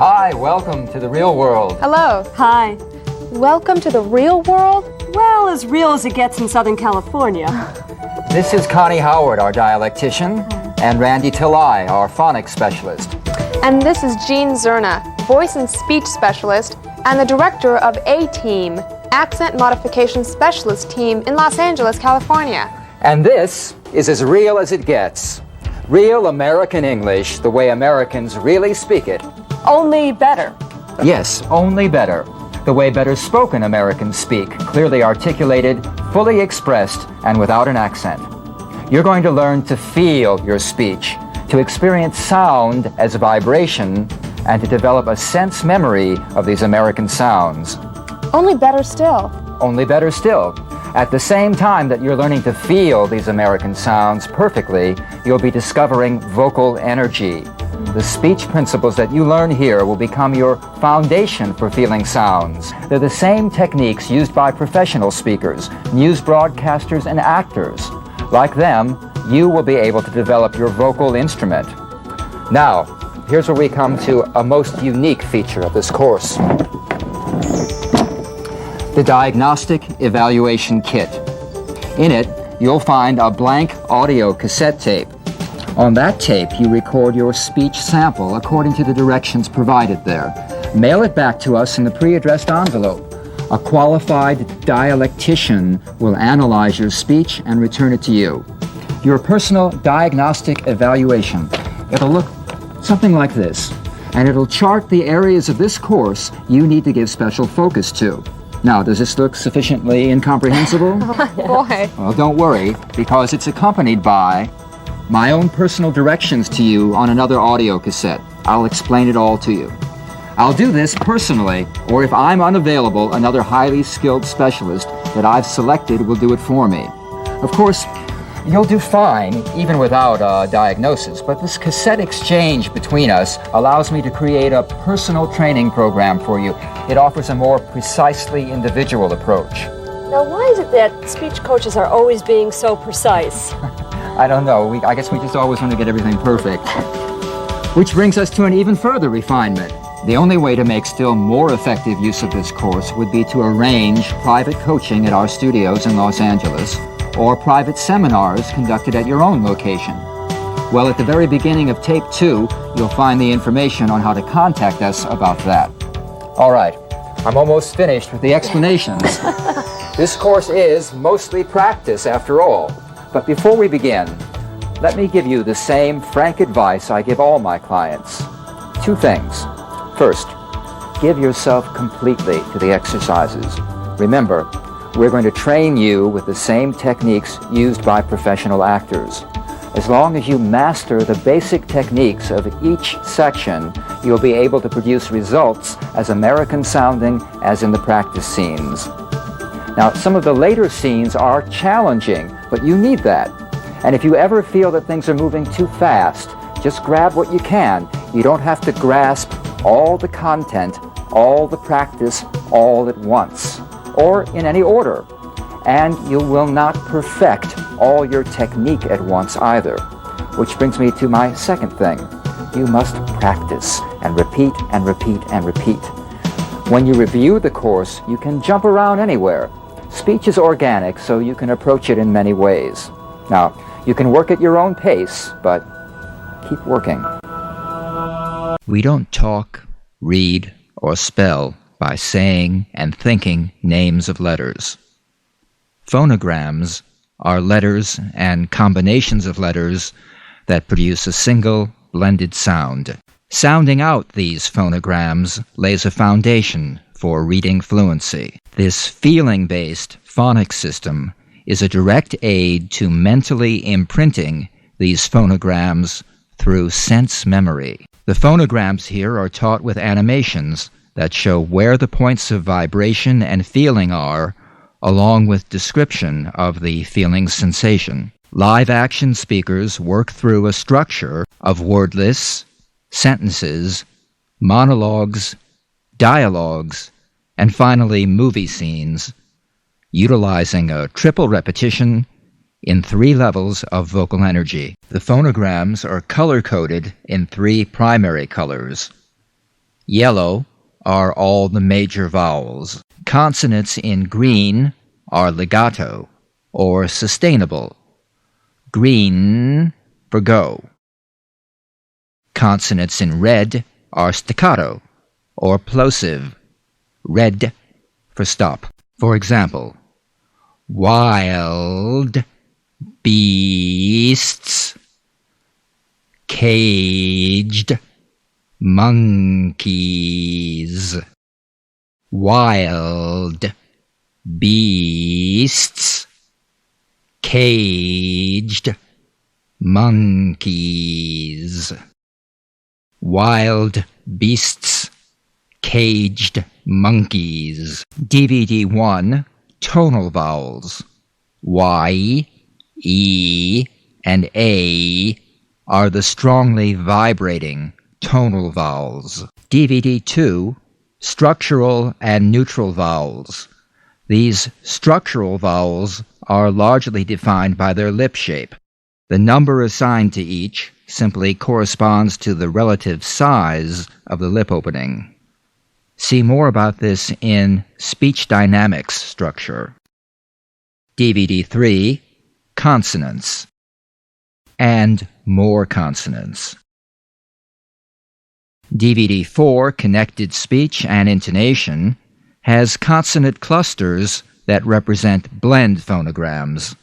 Hi, welcome to the real world. Hello. Hi. Welcome to the real world? Well, as real as it gets in Southern California. This is Connie Howard, our dialectician, and Randy Tillai, our phonics specialist. And this is Jean Zerna, voice and speech specialist, and the director of A-Team, Accent Modification Specialist Team in Los Angeles, California. And this is as real as it gets. Real American English, the way Americans really speak it. Only better. Yes, only better. The way better spoken Americans speak, clearly articulated, fully expressed, and without an accent. You're going to learn to feel your speech, to experience sound as vibration, and to develop a sense memory of these American sounds. Only better still. Only better still. At the same time that you're learning to feel these American sounds perfectly, you'll be discovering vocal energy. The speech principles that you learn here will become your foundation for feeling sounds. They're the same techniques used by professional speakers, news broadcasters, and actors. Like them, you will be able to develop your vocal instrument. Now, here's where we come to a most unique feature of this course. The Diagnostic Evaluation Kit. In it, you'll find a blank audio cassette tape. On that tape, you record your speech sample according to the directions provided there. Mail it back to us in the pre-addressed envelope. A qualified dialectician will analyze your speech and return it to you. Your personal diagnostic evaluation. It'll look something like this, and it'll chart the areas of this course you need to give special focus to. Now, does this look sufficiently incomprehensible? Boy. Well, don't worry, because it's accompanied by my own personal directions to you on another audio cassette. I'll explain it all to you. I'll do this personally, or if I'm unavailable, another highly skilled specialist that I've selected will do it for me. Of course, you'll do fine, even without a diagnosis, but this cassette exchange between us allows me to create a personal training program for you. It offers a more precisely individual approach. Now, why is it that speech coaches are always being so precise? I don't know. I guess we just always want to get everything perfect. Which brings us to an even further refinement. The only way to make still more effective use of this course would be to arrange private coaching at our studios in Los Angeles, or private seminars conducted at your own location. Well, at the very beginning of tape 2, you'll find the information on how to contact us about that. All right, I'm almost finished with the explanations. This course is mostly practice after all. But before we begin, let me give you the same frank advice I give all my clients. 2 things. First, give yourself completely to the exercises. Remember, we're going to train you with the same techniques used by professional actors. As long as you master the basic techniques of each section, you'll be able to produce results as American sounding as in the practice scenes. Now, some of the later scenes are challenging, but you need that. And if you ever feel that things are moving too fast, just grab what you can. You don't have to grasp all the content, all the practice, all at once, or in any order. And you will not perfect all your technique at once either. Which brings me to my second thing. You must practice and repeat and repeat and repeat. When you review the course, you can jump around anywhere. Speech is organic, so you can approach it in many ways. Now, you can work at your own pace, but keep working. We don't talk, read, or spell by saying and thinking names of letters. Phonograms are letters and combinations of letters that produce a single, blended sound. Sounding out these phonograms lays a foundation for reading fluency. This feeling-based phonics system is a direct aid to mentally imprinting these phonograms through sense memory. The phonograms here are taught with animations that show where the points of vibration and feeling are, along with description of the feeling sensation. Live action speakers work through a structure of word lists, sentences, monologues, dialogues, and finally movie scenes, utilizing a triple repetition in 3 levels of vocal energy. The phonograms are color-coded in 3 primary colors: Yellow are all the major vowels. Consonants in green are legato, or sustainable. Green for go. Consonants in red are staccato, or plosive. Red for stop. For example, wild beasts, caged monkeys. Wild beasts, caged monkeys. Wild beasts, caged monkeys. DVD 1, tonal vowels. Y, E, and A are the strongly vibrating tonal vowels. DVD 2, structural and neutral vowels. These structural vowels are largely defined by their lip shape. The number assigned to each simply corresponds to the relative size of the lip opening. See more about this in Speech Dynamics structure. DVD 3, consonants. And more consonants. DVD 4, connected speech and intonation, has consonant clusters that represent blend phonograms.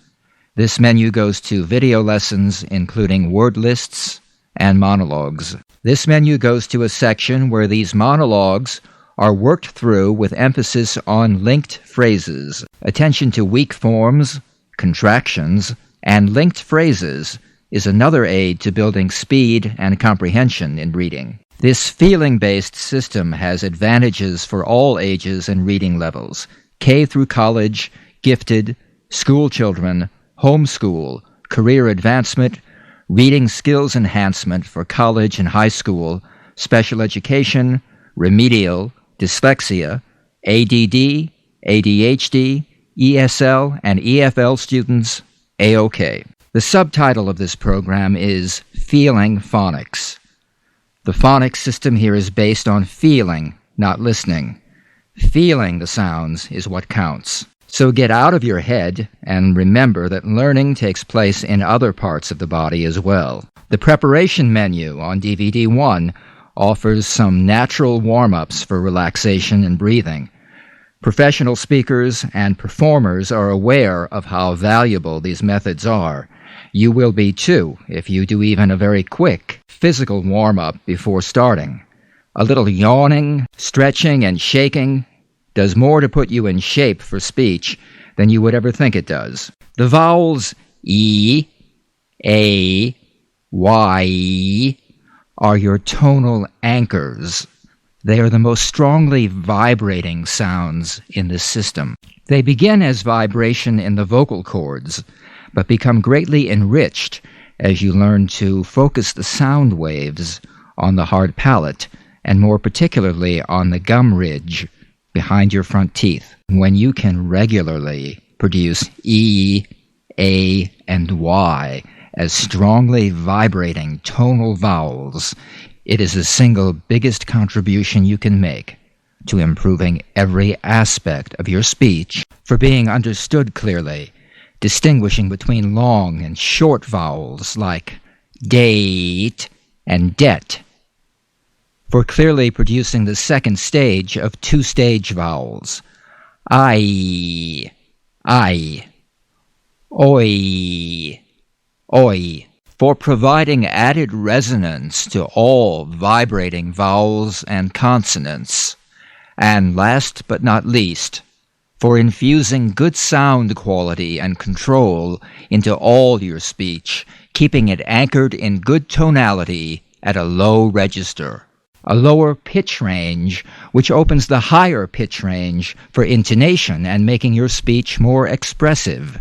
This menu goes to video lessons including word lists and monologues. This menu goes to a section where these monologues are worked through with emphasis on linked phrases. Attention to weak forms, contractions, and linked phrases is another aid to building speed and comprehension in reading. This feeling-based system has advantages for all ages and reading levels: K through college, gifted, school children, homeschool, career advancement, reading skills enhancement for college and high school, special education, remedial, dyslexia, ADD, ADHD, ESL, and EFL students, A-OK. The subtitle of this program is Feeling Phonics. The phonics system here is based on feeling, not listening. Feeling the sounds is what counts. So get out of your head and remember that learning takes place in other parts of the body as well. The preparation menu on DVD 1 offers some natural warm-ups for relaxation and breathing. Professional speakers and performers are aware of how valuable these methods are. You will be too if you do even a very quick physical warm-up before starting. A little yawning, stretching, and shaking does more to put you in shape for speech than you would ever think it does. The vowels E, A, Y are your tonal anchors. They are the most strongly vibrating sounds in this system. They begin as vibration in the vocal cords, but become greatly enriched as you learn to focus the sound waves on the hard palate, and more particularly on the gum ridge behind your front teeth. When you can regularly produce E, A, and Y as strongly vibrating tonal vowels, it is the single biggest contribution you can make to improving every aspect of your speech, for being understood clearly, distinguishing between long and short vowels like date and det, for clearly producing the second stage of two-stage vowels, I, oi, oi, for providing added resonance to all vibrating vowels and consonants, and last but not least, for infusing good sound quality and control into all your speech, keeping it anchored in good tonality at a low register. A lower pitch range, which opens the higher pitch range for intonation and making your speech more expressive.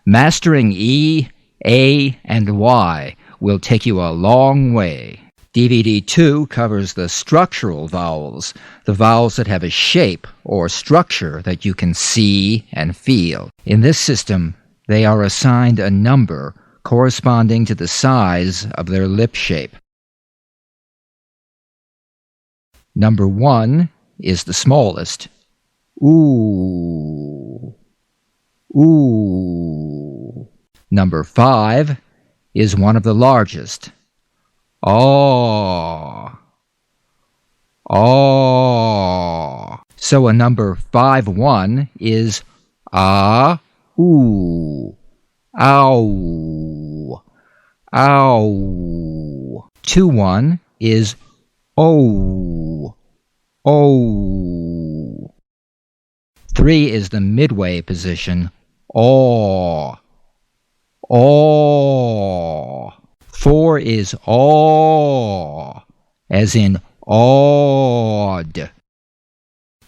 Mastering E, A, and Y will take you a long way. DVD 2 covers the structural vowels, the vowels that have a shape or structure that you can see and feel. In this system, they are assigned a number corresponding to the size of their lip shape. Number 1 is the smallest. Ooh. Ooh. Number 5 is one of the largest. Aw. Aw. So a number 5-1 is ah, ooh, ow, ow. 2-1 is oh, oh. 3 is the midway position, aw, aw. 4 is aw, as in awed.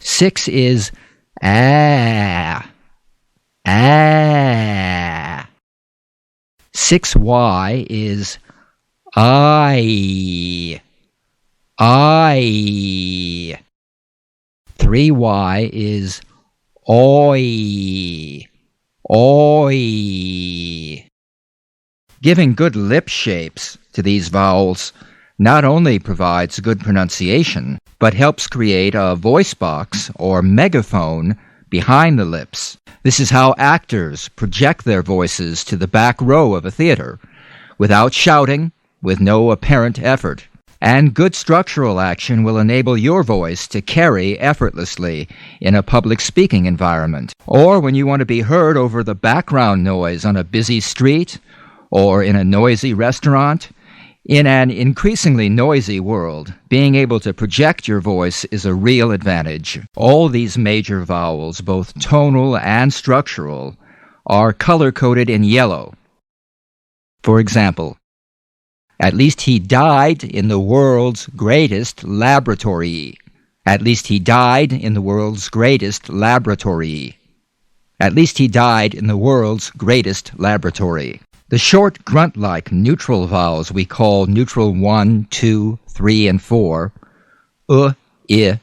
6 is ah, ah. 6Y is I. 3Y is oi, oi. Giving good lip shapes to these vowels not only provides good pronunciation, but helps create a voice box or megaphone behind the lips. This is how actors project their voices to the back row of a theater, without shouting, with no apparent effort. And good structural action will enable your voice to carry effortlessly in a public speaking environment, or when you want to be heard over the background noise on a busy street, or in a noisy restaurant. In an increasingly noisy world, being able to project your voice is a real advantage. All these major vowels, both tonal and structural, are color-coded in yellow. For example, at least he died in the world's greatest laboratory. At least he died in the world's greatest laboratory. At least he died in the world's greatest laboratory. The short grunt-like neutral vowels we call neutral 1, 2, 3, and 4, I, e,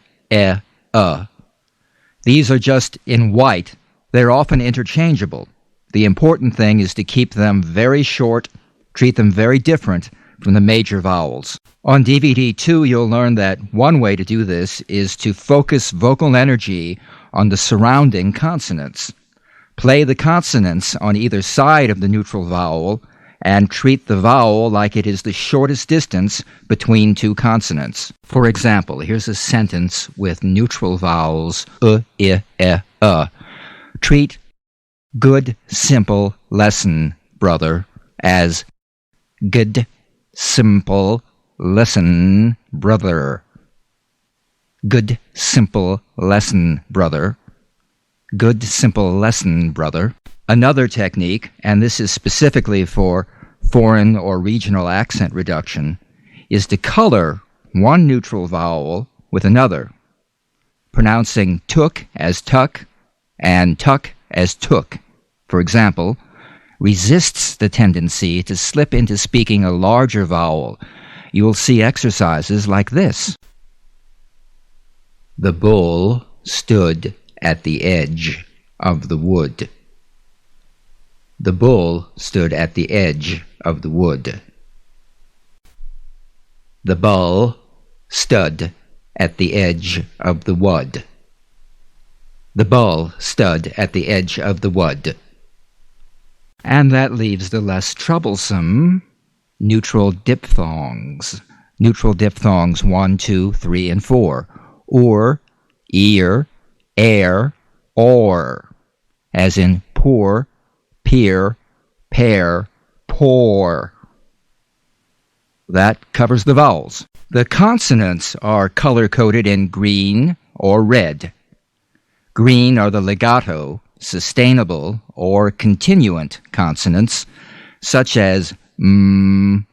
These are just in white. They're often interchangeable. The important thing is to keep them very short, treat them very different from the major vowels. On DVD 2, you'll learn that one way to do this is to focus vocal energy on the surrounding consonants. Play the consonants on either side of the neutral vowel and treat the vowel like it is the shortest distance between two consonants. For example, here's a sentence with neutral vowels I, e, Treat good, simple lesson, brother, as good, simple lesson, brother. Good, simple lesson, brother. Good, simple lesson, brother. Another technique, and this is specifically for foreign or regional accent reduction, is to color one neutral vowel with another, pronouncing took as tuck and tuck as took. For example, resists the tendency to slip into speaking a larger vowel. You will see exercises like this. The bull stood at the edge of the wood. The bull stood at the edge of the wood. The bull stood at the edge of the wood. The bull stood at the edge of the wood. And that leaves the less troublesome neutral diphthongs. Neutral diphthongs 1, 2, 3, and 4. Or, ear, air, or, as in poor, peer, pair, poor. That covers the vowels. The consonants are color-coded in green or red. Green are the legato, sustainable, or continuant consonants, such as m,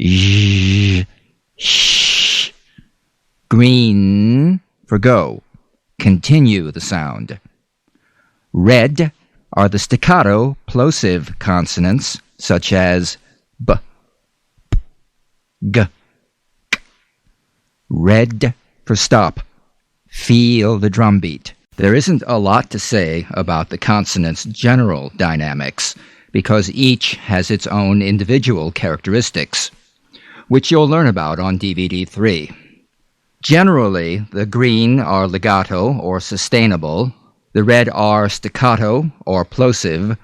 z, sh. Green for go. Continue the sound. Red are the staccato plosive consonants, such as b, p, g, k. Red for stop. Feel the drum beat. There isn't a lot to say about the consonants' general dynamics, because each has its own individual characteristics. which you'll learn about on DVD 3. Generally, the green are legato or sustainable, the red are staccato or plosive.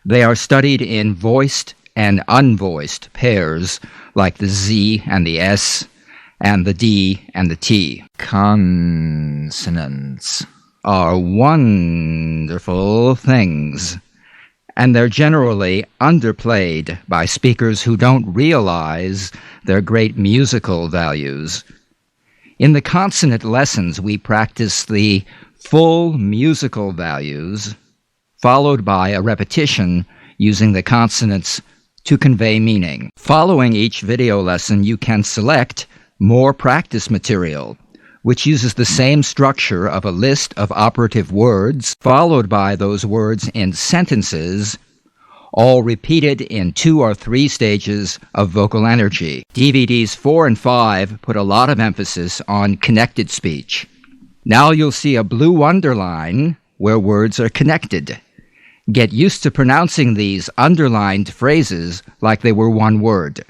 They are studied in voiced and unvoiced pairs, like the Z and the S, and the D and the T. Consonants are wonderful things, and they're generally underplayed by speakers who don't realize their great musical values. In the consonant lessons, we practice the full musical values, followed by a repetition using the consonants to convey meaning. Following each video lesson, you can select more practice material, which uses the same structure of a list of operative words, followed by those words in sentences, all repeated in 2 or 3 stages of vocal energy. DVDs 4 and 5 put a lot of emphasis on connected speech. Now you'll see a blue underline where words are connected. Get used to pronouncing these underlined phrases like they were one word.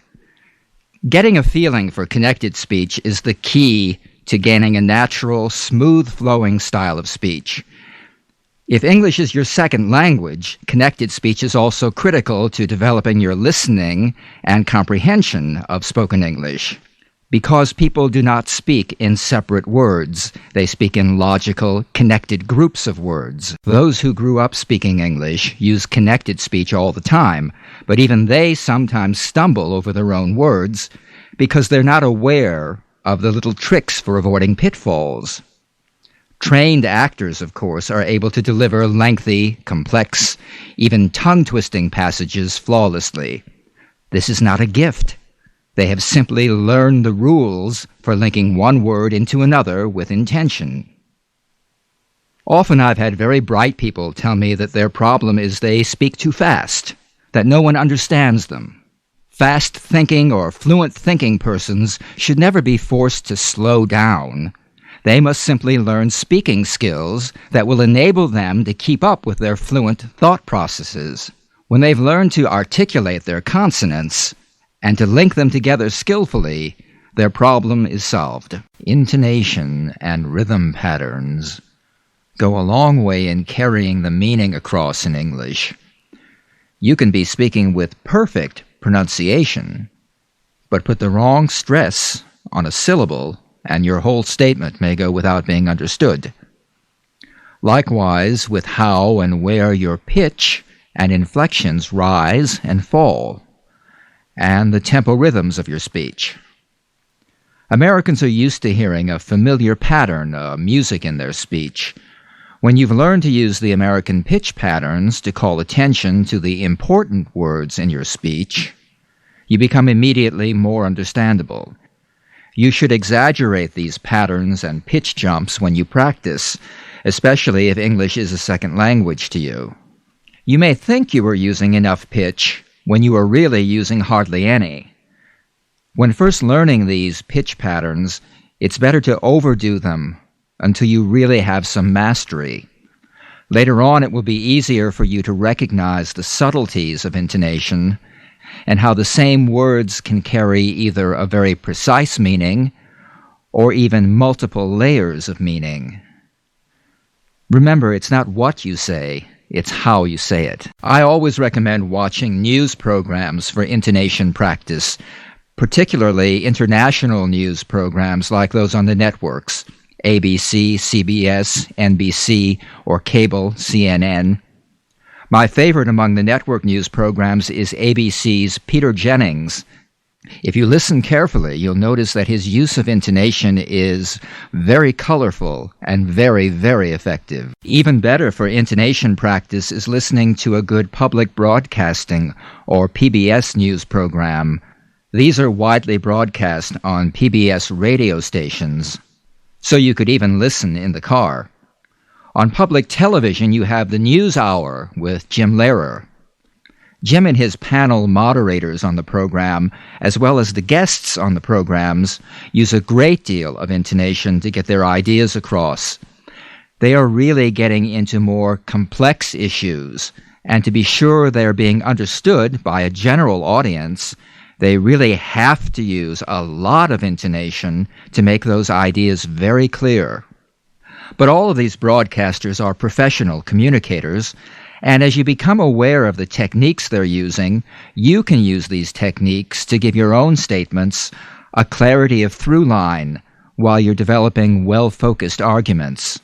Getting a feeling for connected speech is the key to gaining a natural, smooth-flowing style of speech. If English is your second language, connected speech is also critical to developing your listening and comprehension of spoken English. Because people do not speak in separate words, they speak in logical, connected groups of words. Those who grew up speaking English use connected speech all the time, but even they sometimes stumble over their own words because they're not aware of the little tricks for avoiding pitfalls. Trained actors, of course, are able to deliver lengthy, complex, even tongue-twisting passages flawlessly. This is not a gift. They have simply learned the rules for linking one word into another with intention. Often I've had very bright people tell me that their problem is they speak too fast, that no one understands them. Fast-thinking or fluent-thinking persons should never be forced to slow down. They must simply learn speaking skills that will enable them to keep up with their fluent thought processes. When they've learned to articulate their consonants and to link them together skillfully, their problem is solved. Intonation and rhythm patterns go a long way in carrying the meaning across in English. You can be speaking with perfect pronunciation, but put the wrong stress on a syllable and your whole statement may go without being understood. Likewise, with how and where your pitch and inflections rise and fall, and the tempo rhythms of your speech. Americans are used to hearing a familiar pattern of music in their speech. When you've learned to use the American pitch patterns to call attention to the important words in your speech, you become immediately more understandable. You should exaggerate these patterns and pitch jumps when you practice, especially if English is a second language to you. You may think you are using enough pitch when you are really using hardly any. When first learning these pitch patterns, it's better to overdo them until you really have some mastery. Later on, it will be easier for you to recognize the subtleties of intonation and how the same words can carry either a very precise meaning or even multiple layers of meaning. Remember, it's not what you say, it's how you say it. I always recommend watching news programs for intonation practice, particularly international news programs like those on the networks, ABC, CBS, NBC, or cable CNN. My favorite among the network news programs is ABC's Peter Jennings. If you listen carefully, you'll notice that his use of intonation is very colorful and very, very effective. Even better for intonation practice is listening to a good public broadcasting or PBS news program. These are widely broadcast on PBS radio stations, so you could even listen in the car. On public television, you have the News Hour with Jim Lehrer. Jim and his panel moderators on the program, as well as the guests on the programs, use a great deal of intonation to get their ideas across. They are really getting into more complex issues, and to be sure they are being understood by a general audience, They really have to use a lot of intonation to make those ideas very clear. But all of these broadcasters are professional communicators, and as you become aware of the techniques they're using, you can use these techniques to give your own statements a clarity of through line while you're developing well-focused arguments.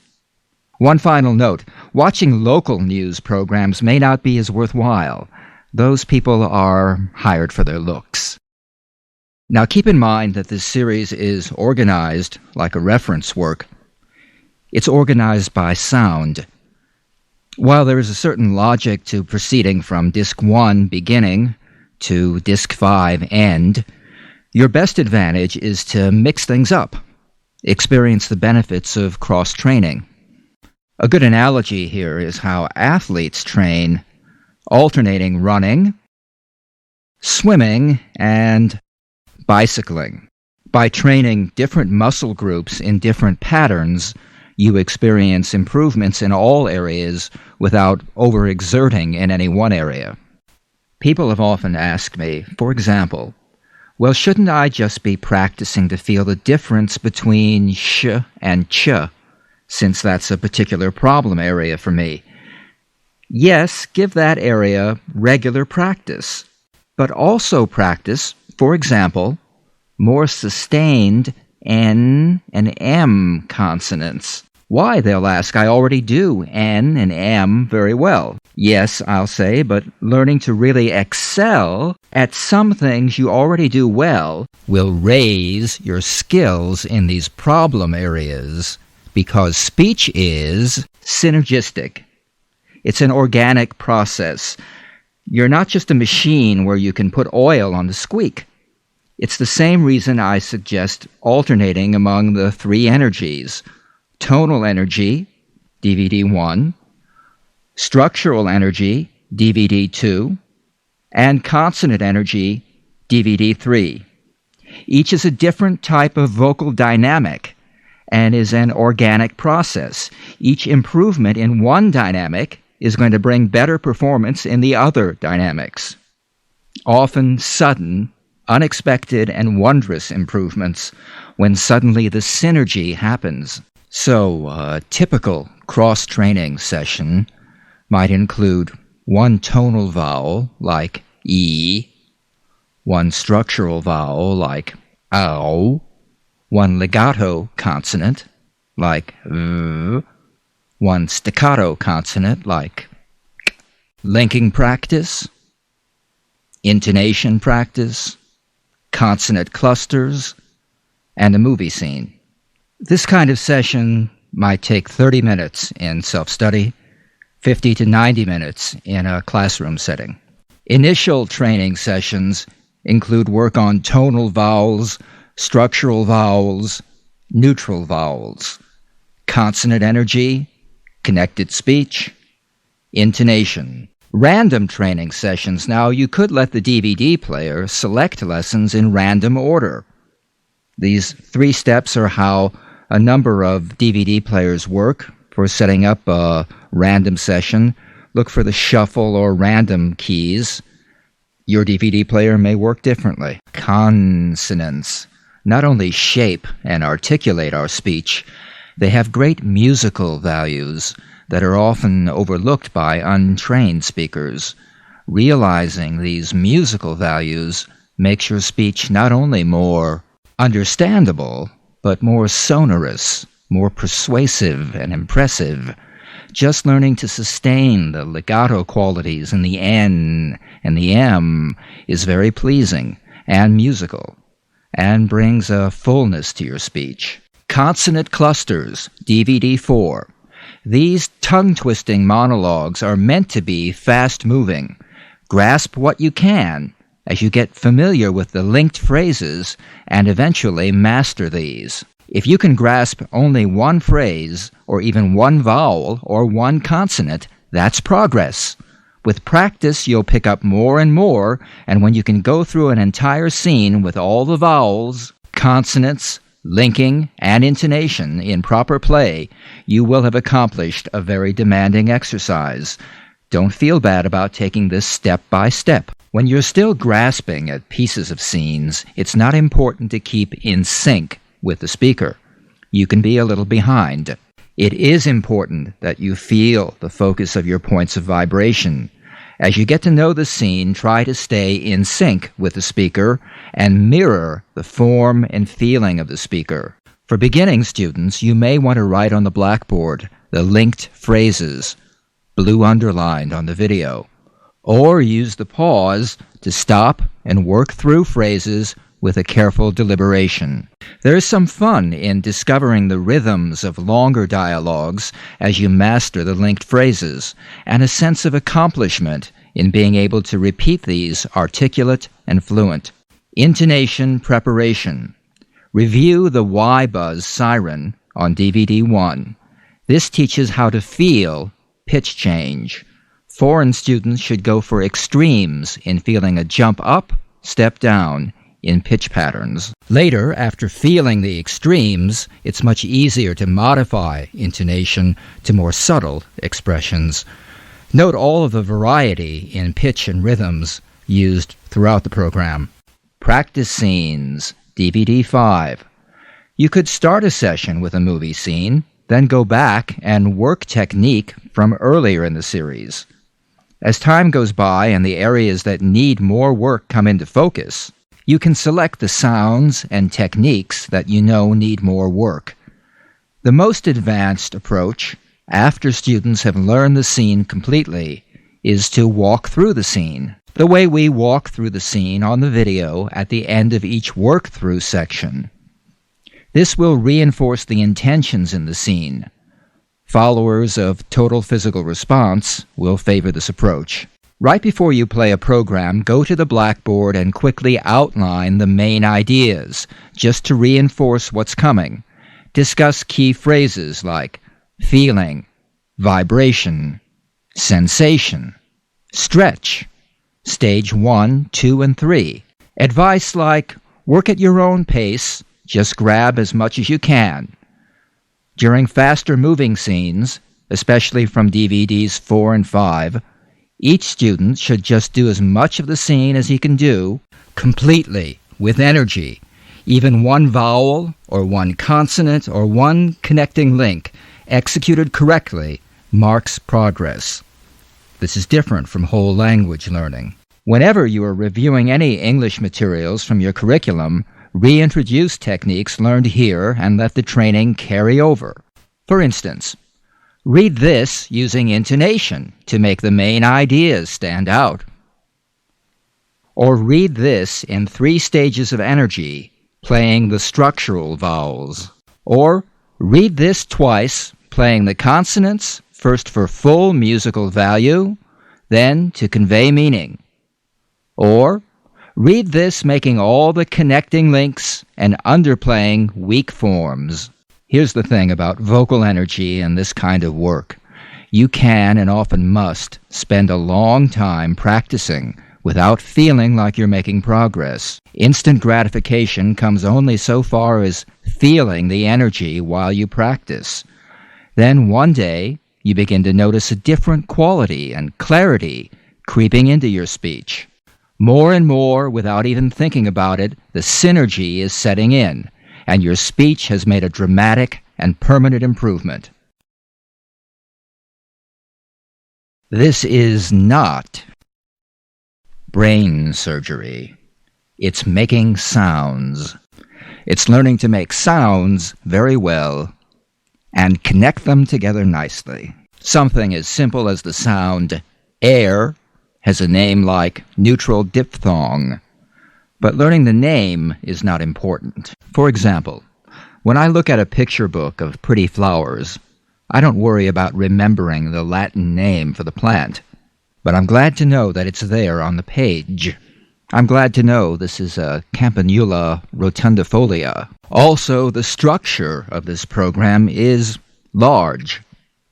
One final note, watching local news programs may not be as worthwhile. Those people are hired for their looks. Now keep in mind that this series is organized like a reference work. It's organized by sound. While there is a certain logic to proceeding from Disc 1 beginning to Disc 5 end, your best advantage is to mix things up, experience the benefits of cross-training. A good analogy here is how athletes train, alternating running, swimming, and bicycling. By training different muscle groups in different patterns, you experience improvements in all areas without overexerting in any one area. People have often asked me, for example, well, shouldn't I just be practicing to feel the difference between sh and ch, since that's a particular problem area for me? Yes, give that area regular practice, but also practice, for example, more sustained N and M consonants. Why, they'll ask, I already do N and M very well. Yes, I'll say, but learning to really excel at some things you already do well will raise your skills in these problem areas, because speech is synergistic. It's an organic process. You're not just a machine where you can put oil on the squeak. It's the same reason I suggest alternating among the three energies: tonal energy, DVD 1, structural energy, DVD 2, and consonant energy, DVD 3. Each is a different type of vocal dynamic and is an organic process. Each improvement in one dynamic is going to bring better performance in the other dynamics. Often sudden, unexpected, and wondrous improvements when suddenly the synergy happens. So, a typical cross-training session might include one tonal vowel, like E, one structural vowel, like OW, one legato consonant, like V, one staccato consonant, like K, linking practice, intonation practice, consonant clusters, and a movie scene. This kind of session might take 30 minutes in self-study, 50 to 90 minutes in a classroom setting. Initial training sessions include work on tonal vowels, structural vowels, neutral vowels, consonant energy, connected speech, intonation. Random training sessions. Now, you could let the DVD player select lessons in random order. These 3 steps are how a number of DVD players work for setting up a random session. Look for the shuffle or random keys. Your DVD player may work differently. Consonants not only shape and articulate our speech, they have great musical values that are often overlooked by untrained speakers. Realizing these musical values makes your speech not only more understandable, but more sonorous, more persuasive and impressive. Just learning to sustain the legato qualities in the N and the M is very pleasing and musical, and brings a fullness to your speech. Consonant clusters, DVD 4. These tongue-twisting monologues are meant to be fast-moving. Grasp what you can as you get familiar with the linked phrases and eventually master these. If you can grasp only one phrase, or even one vowel or one consonant, that's progress. With practice, you'll pick up more and more, and when you can go through an entire scene with all the vowels, consonants, linking, and intonation in proper play, you will have accomplished a very demanding exercise. Don't feel bad about taking this step by step. When you're still grasping at pieces of scenes, it's not important to keep in sync with the speaker. You can be a little behind. It is important that you feel the focus of your points of vibration. As you get to know the scene, try to stay in sync with the speaker and mirror the form and feeling of the speaker. For beginning students, you may want to write on the blackboard the linked phrases, blue underlined on the video, or use the pause to stop and work through phrases with a careful deliberation. There is some fun in discovering the rhythms of longer dialogues as you master the linked phrases, and a sense of accomplishment in being able to repeat these articulate and fluent. Intonation preparation. Review the Y-Buzz siren on DVD 1. This teaches how to feel pitch change. Foreign students should go for extremes in feeling a jump up, step down in pitch patterns. Later, after feeling the extremes, it's much easier to modify intonation to more subtle expressions. Note all of the variety in pitch and rhythms used throughout the program. Practice scenes, DVD 5. You could start a session with a movie scene, then go back and work technique from earlier in the series. As time goes by and the areas that need more work come into focus, you can select the sounds and techniques that you know need more work. The most advanced approach, after students have learned the scene completely, is to walk through the scene, the way we walk through the scene on the video at the end of each work-through section. This will reinforce the intentions in the scene. Followers of total physical response will favor this approach. Right before you play a program, go to the blackboard and quickly outline the main ideas, just to reinforce what's coming. Discuss key phrases like feeling, vibration, sensation, stretch, stage 1, 2, and 3. Advice like, work at your own pace, just grab as much as you can. During faster moving scenes, especially from DVDs 4 and 5, each student should just do as much of the scene as he can do, completely, with energy. Even one vowel, or one consonant, or one connecting link, executed correctly, marks progress. This is different from whole language learning. Whenever you are reviewing any English materials from your curriculum, reintroduce techniques learned here and let the training carry over. For instance, read this using intonation to make the main ideas stand out. Or read this in 3 stages of energy, playing the structural vowels. Or read this twice, playing the consonants, first for full musical value, then to convey meaning. Or read this making all the connecting links and underplaying weak forms. Here's the thing about vocal energy and this kind of work. You can, and often must, spend a long time practicing without feeling like you're making progress. Instant gratification comes only so far as feeling the energy while you practice. Then one day, you begin to notice a different quality and clarity creeping into your speech. More and more, without even thinking about it, the synergy is setting in, and your speech has made a dramatic and permanent improvement. This is not brain surgery. It's making sounds. It's learning to make sounds very well and connect them together nicely. Something as simple as the sound air has a name like neutral diphthong, but learning the name is not important. For example, when I look at a picture book of pretty flowers, I don't worry about remembering the Latin name for the plant, but I'm glad to know that it's there on the page. I'm glad to know this is a Campanula rotundifolia. Also, the structure of this program is large,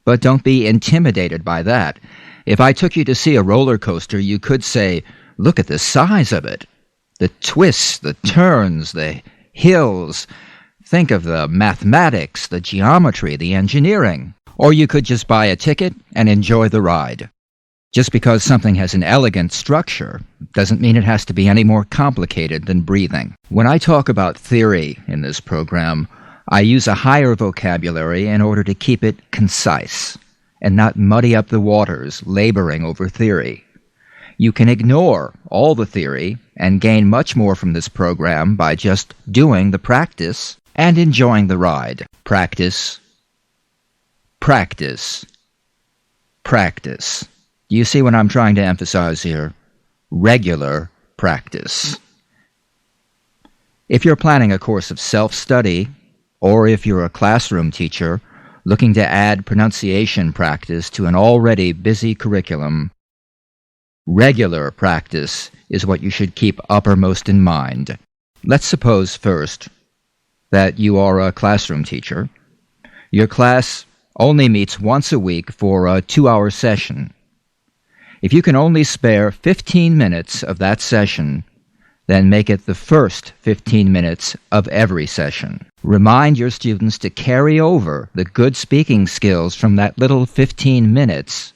but don't be intimidated by that. If I took you to see a roller coaster, you could say, look at the size of it. The twists, the turns, the hills. Think of the mathematics, the geometry, the engineering. Or you could just buy a ticket and enjoy the ride. Just because something has an elegant structure doesn't mean it has to be any more complicated than breathing. When I talk about theory in this program, I use a higher vocabulary in order to keep it concise and not muddy up the waters laboring over theory. You can ignore all the theory and gain much more from this program by just doing the practice and enjoying the ride. Practice, practice, practice. Do you see what I'm trying to emphasize here? Regular practice. If you're planning a course of self-study, or if you're a classroom teacher looking to add pronunciation practice to an already busy curriculum, regular practice is what you should keep uppermost in mind. Let's suppose first that you are a classroom teacher. Your class only meets once a week for a 2-hour session. If you can only spare 15 minutes of that session, then make it the first 15 minutes of every session. Remind your students to carry over the good speaking skills from that little 15 minutes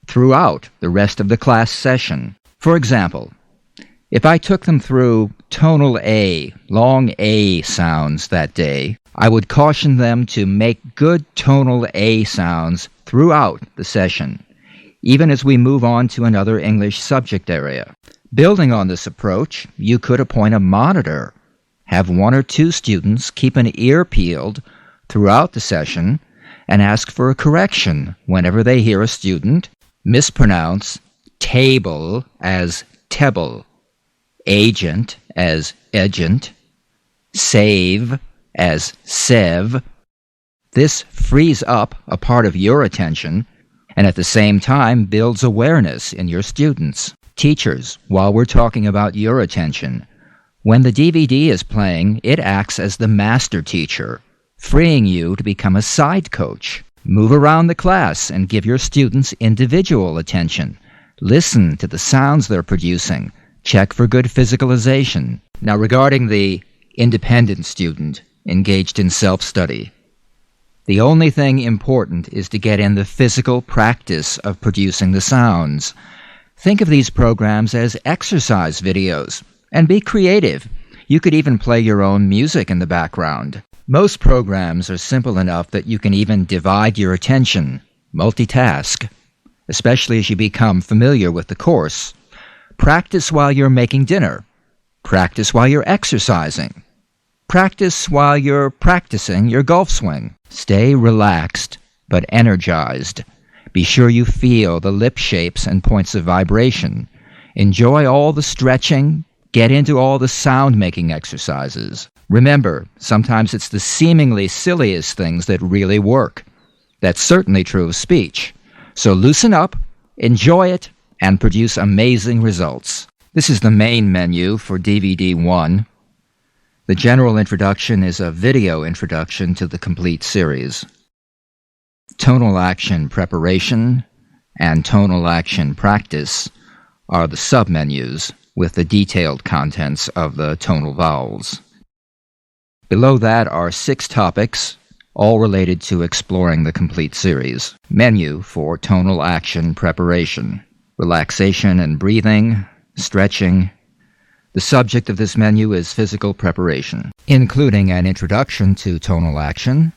throughout the rest of the class session. For example, if I took them through tonal A, long A sounds that day, I would caution them to make good tonal A sounds throughout the session, even as we move on to another English subject area. Building on this approach, you could appoint a monitor, have 1 or 2 students keep an ear peeled throughout the session, and ask for a correction whenever they hear a student mispronounce table as tebble, agent as agent, save as sev. This frees up a part of your attention and at the same time builds awareness in your students. Teachers, while we're talking about your attention, when the DVD is playing, it acts as the master teacher, freeing you to become a side coach. Move around the class and give your students individual attention. Listen to the sounds they're producing. Check for good physicalization. Now, regarding the independent student engaged in self-study, the only thing important is to get in the physical practice of producing the sounds. Think of these programs as exercise videos, and be creative. You could even play your own music in the background. Most programs are simple enough that you can even divide your attention, multitask, especially as you become familiar with the course. Practice while you're making dinner. Practice while you're exercising. Practice while you're practicing your golf swing. Stay relaxed, but energized. Be sure you feel the lip shapes and points of vibration. Enjoy all the stretching. Get into all the sound-making exercises. Remember, sometimes it's the seemingly silliest things that really work. That's certainly true of speech. So loosen up, enjoy it, and produce amazing results. This is the main menu for DVD 1. The general introduction is a video introduction to the complete series. Tonal action preparation and tonal action practice are the submenus with the detailed contents of the tonal vowels. Below that are 6 topics, all related to exploring the complete series. Menu for tonal action preparation: relaxation and breathing, stretching. The subject of this menu is physical preparation, including an introduction to tonal action.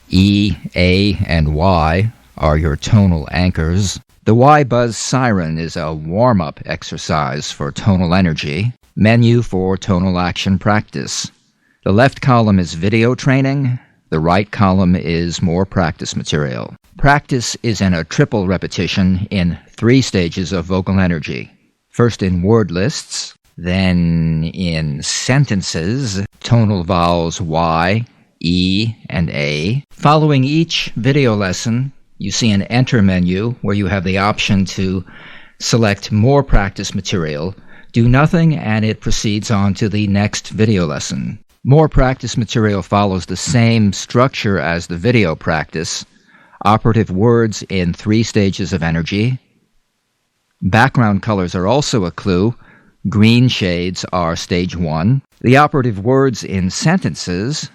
E, A, and Y are your tonal anchors. The Y-Buzz Siren is a warm-up exercise for tonal energy. Menu for tonal action practice. The left column is video training. The right column is more practice material. Practice is in a triple repetition in 3 stages of vocal energy. First in word lists, then in sentences, tonal vowels Y, E, and A. Following each video lesson, you see an Enter menu where you have the option to select more practice material, do nothing, and it proceeds on to the next video lesson. More practice material follows the same structure as the video practice. Operative words in 3 stages of energy. Background colors are also a clue. Green shades are stage 1. The operative words in sentences,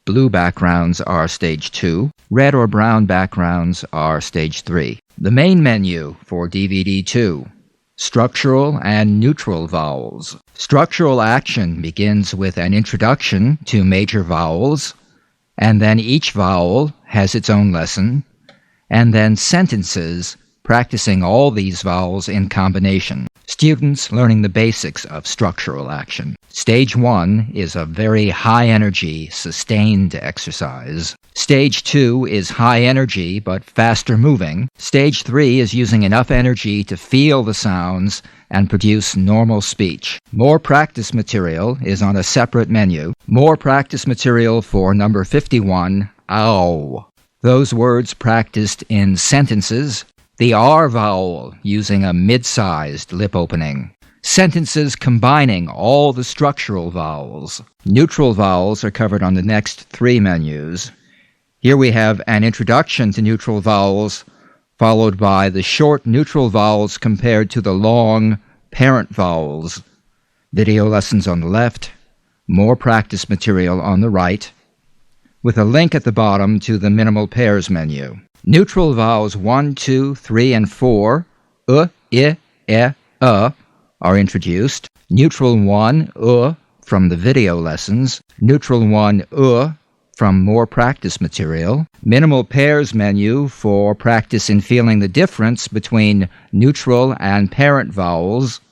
Blue backgrounds are stage 2. Red or brown backgrounds are stage 3. The main menu for DVD 2. Structural and neutral vowels. Structural action begins with an introduction to major vowels, and then each vowel has its own lesson, and then sentences practicing all these vowels in combination. Students learning the basics of structural action. Stage 1 is a very high-energy, sustained exercise. Stage 2 is high energy but faster moving. Stage 3 is using enough energy to feel the sounds and produce normal speech. More practice material is on a separate menu. More practice material for number 51, ow. Those words practiced in sentences. The R vowel using a mid-sized lip opening. Sentences combining all the structural vowels. Neutral vowels are covered on the next 3 menus. Here we have an introduction to neutral vowels, followed by the short neutral vowels compared to the long parent vowels. Video lessons on the left, more practice material on the right, with a link at the bottom to the minimal pairs menu. Neutral vowels 1, 2, 3, and 4, I, are introduced. Neutral 1, from the video lessons. Neutral 1, from more practice material. Minimal pairs menu for practice in feeling the difference between neutral and parent vowels.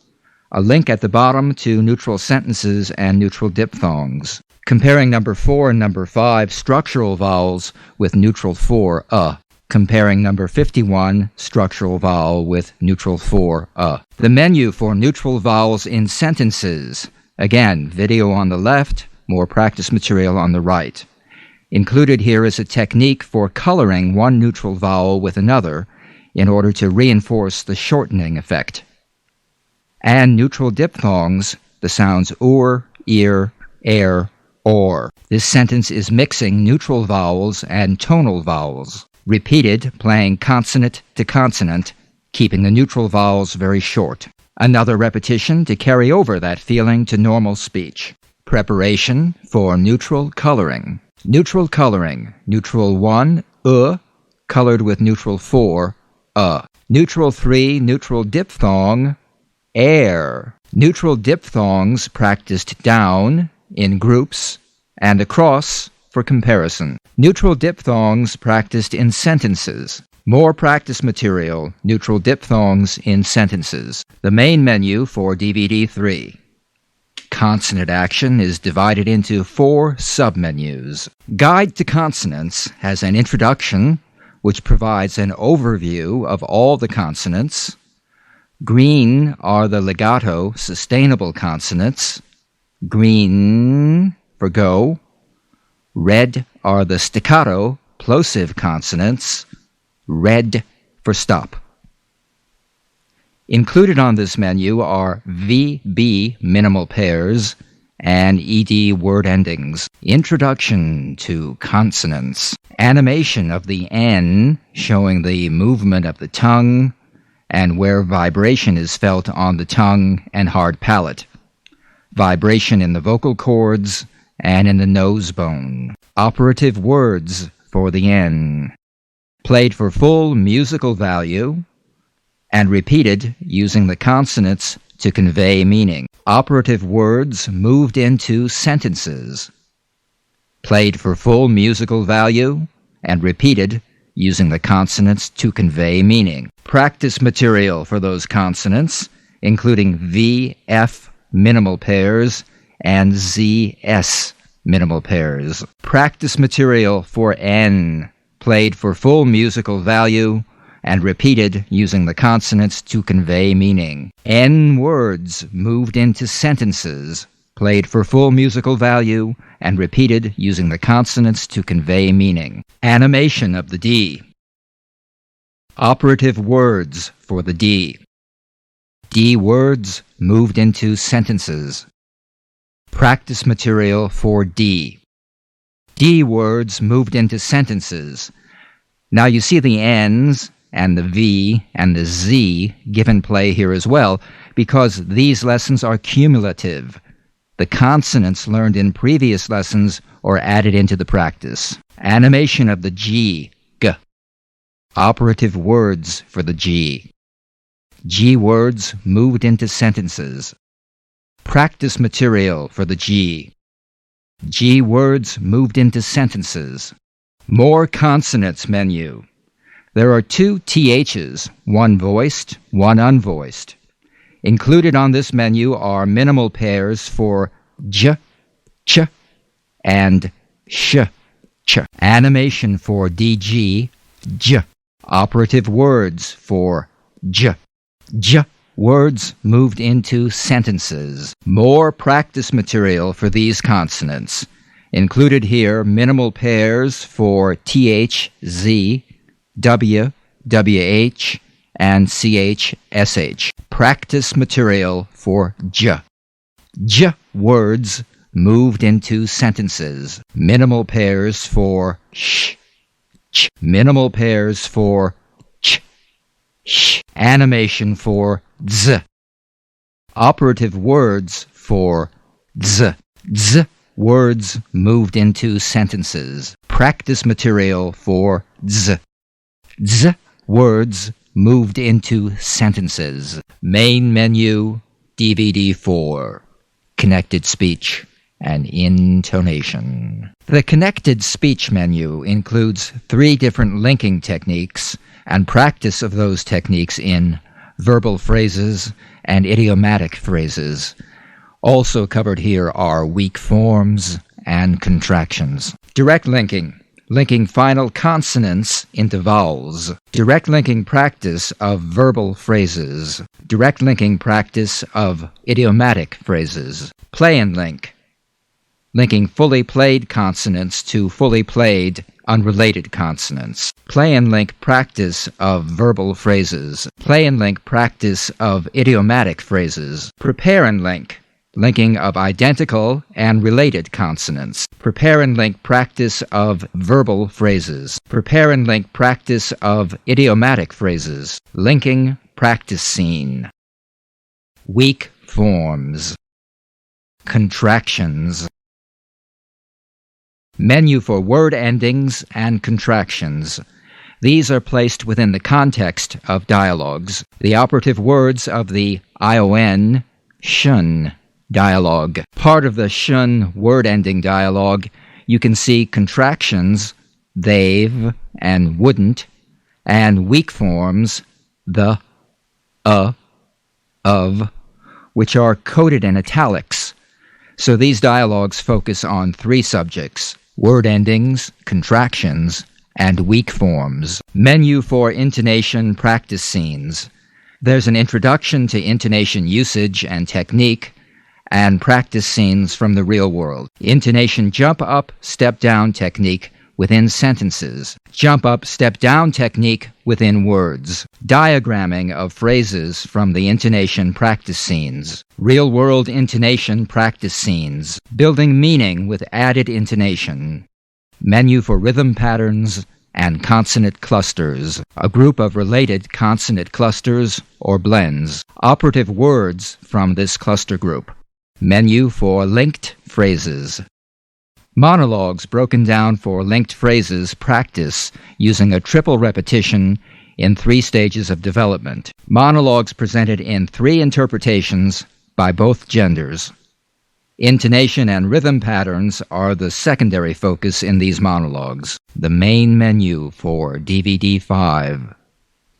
A link at the bottom to neutral sentences and neutral diphthongs. Comparing number 4 and number 5 structural vowels with neutral 4, Comparing number 51 structural vowel with neutral 4, The menu for neutral vowels in sentences. Again, video on the left, more practice material on the right. Included here is a technique for coloring one neutral vowel with another in order to reinforce the shortening effect. And neutral diphthongs, the sounds ear, air, or. This sentence is mixing neutral vowels and tonal vowels. Repeated, playing consonant to consonant, keeping the neutral vowels very short. Another repetition to carry over that feeling to normal speech. Preparation for neutral coloring. Neutral coloring. Neutral 1, colored with neutral 4, Neutral 3, neutral diphthong, air. Neutral diphthongs practiced down, in groups, and across for comparison. Neutral diphthongs practiced in sentences. More practice material, neutral diphthongs in sentences. The main menu for DVD 3. Consonant action is divided into 4 submenus. Guide to Consonants has an introduction which provides an overview of all the consonants. Green are the legato, sustainable consonants. Green for go. Red are the staccato, plosive consonants. Red for stop. Included on this menu are VB minimal pairs and ED word endings. Introduction to consonants. Animation of the N, showing the movement of the tongue and where vibration is felt on the tongue and hard palate. Vibration in the vocal cords and in the nose bone. Operative words for the N. Played for full musical value and repeated using the consonants to convey meaning. Operative words moved into sentences. Played for full musical value and repeated using the consonants to convey meaning. Practice material for those consonants, including V, F minimal pairs and ZS minimal pairs. Practice material for N, played for full musical value and repeated using the consonants to convey meaning. N words moved into sentences, played for full musical value and repeated using the consonants to convey meaning. Animation of the D. Operative words for the D. D words moved into sentences. Practice material for D. D words moved into sentences. Now you see the N's and the V and the Z given play here as well, because these lessons are cumulative. the consonants learned in previous lessons or added into the practice. Animation of the G, G. Operative words for the G. G words moved into sentences. Practice material for the G. G words moved into sentences. More consonants menu. There are 2 THs, one voiced, one unvoiced. Included on this menu are minimal pairs for J, Ch, and Sh, Ch. Animation for DG, J. Operative words for J. J. Words moved into sentences. More practice material for these consonants. Included here minimal pairs for TH, Z, W, WH, and CH, SH. Practice material for J. J words moved into sentences. Minimal pairs for sh, ch. Minimal pairs for ch, sh. Animation for z. Operative words for z. Z words moved into sentences. Practice material for z. Z words moved into sentences. Main menu, DVD 4. Connected speech and intonation. The connected speech menu includes 3 different linking techniques and practice of those techniques in verbal phrases and idiomatic phrases. Also covered here are weak forms and contractions. Direct linking. Linking final consonants into vowels. Direct linking practice of verbal phrases. Direct linking practice of idiomatic phrases. Play and link. Linking fully played consonants to fully played unrelated consonants. Play and link practice of verbal phrases. Play and link practice of idiomatic phrases. Prepare and link. Linking of identical and related consonants. Prepare and link practice of verbal phrases. Prepare and link practice of idiomatic phrases. Linking practice scene. Weak forms. Contractions. Menu for word endings and contractions. These are placed within the context of dialogues. The operative words of the ION, shun, dialogue. Part of the shun word-ending dialogue, you can see contractions, they've and wouldn't, and weak forms, the, of, which are coded in italics. So these dialogues focus on 3 subjects: word endings, contractions, and weak forms. Menu for intonation practice scenes. There's an introduction to intonation usage and technique, and practice scenes from the real world. Intonation jump-up, step-down technique within sentences. Jump-up, step-down technique within words. Diagramming of phrases from the intonation practice scenes. Real-world intonation practice scenes. Building meaning with added intonation. Menu for rhythm patterns and consonant clusters. A group of related consonant clusters or blends. Operative words from this cluster group. Menu for linked phrases. Monologues broken down for linked phrases practice using a triple repetition in 3 stages of development. Monologues presented in 3 interpretations by both genders. Intonation and rhythm patterns are the secondary focus in these monologues. The main menu for DVD 5.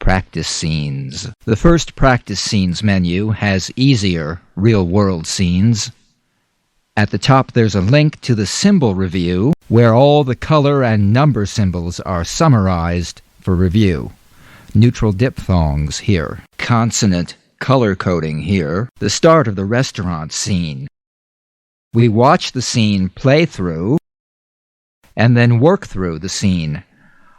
Practice scenes. The first practice scenes menu has easier real-world scenes. At the top there's a link to the symbol review where all the color and number symbols are summarized for review. Neutral diphthongs here. Consonant color coding here. The start of the restaurant scene. We watch the scene play through and then work through the scene.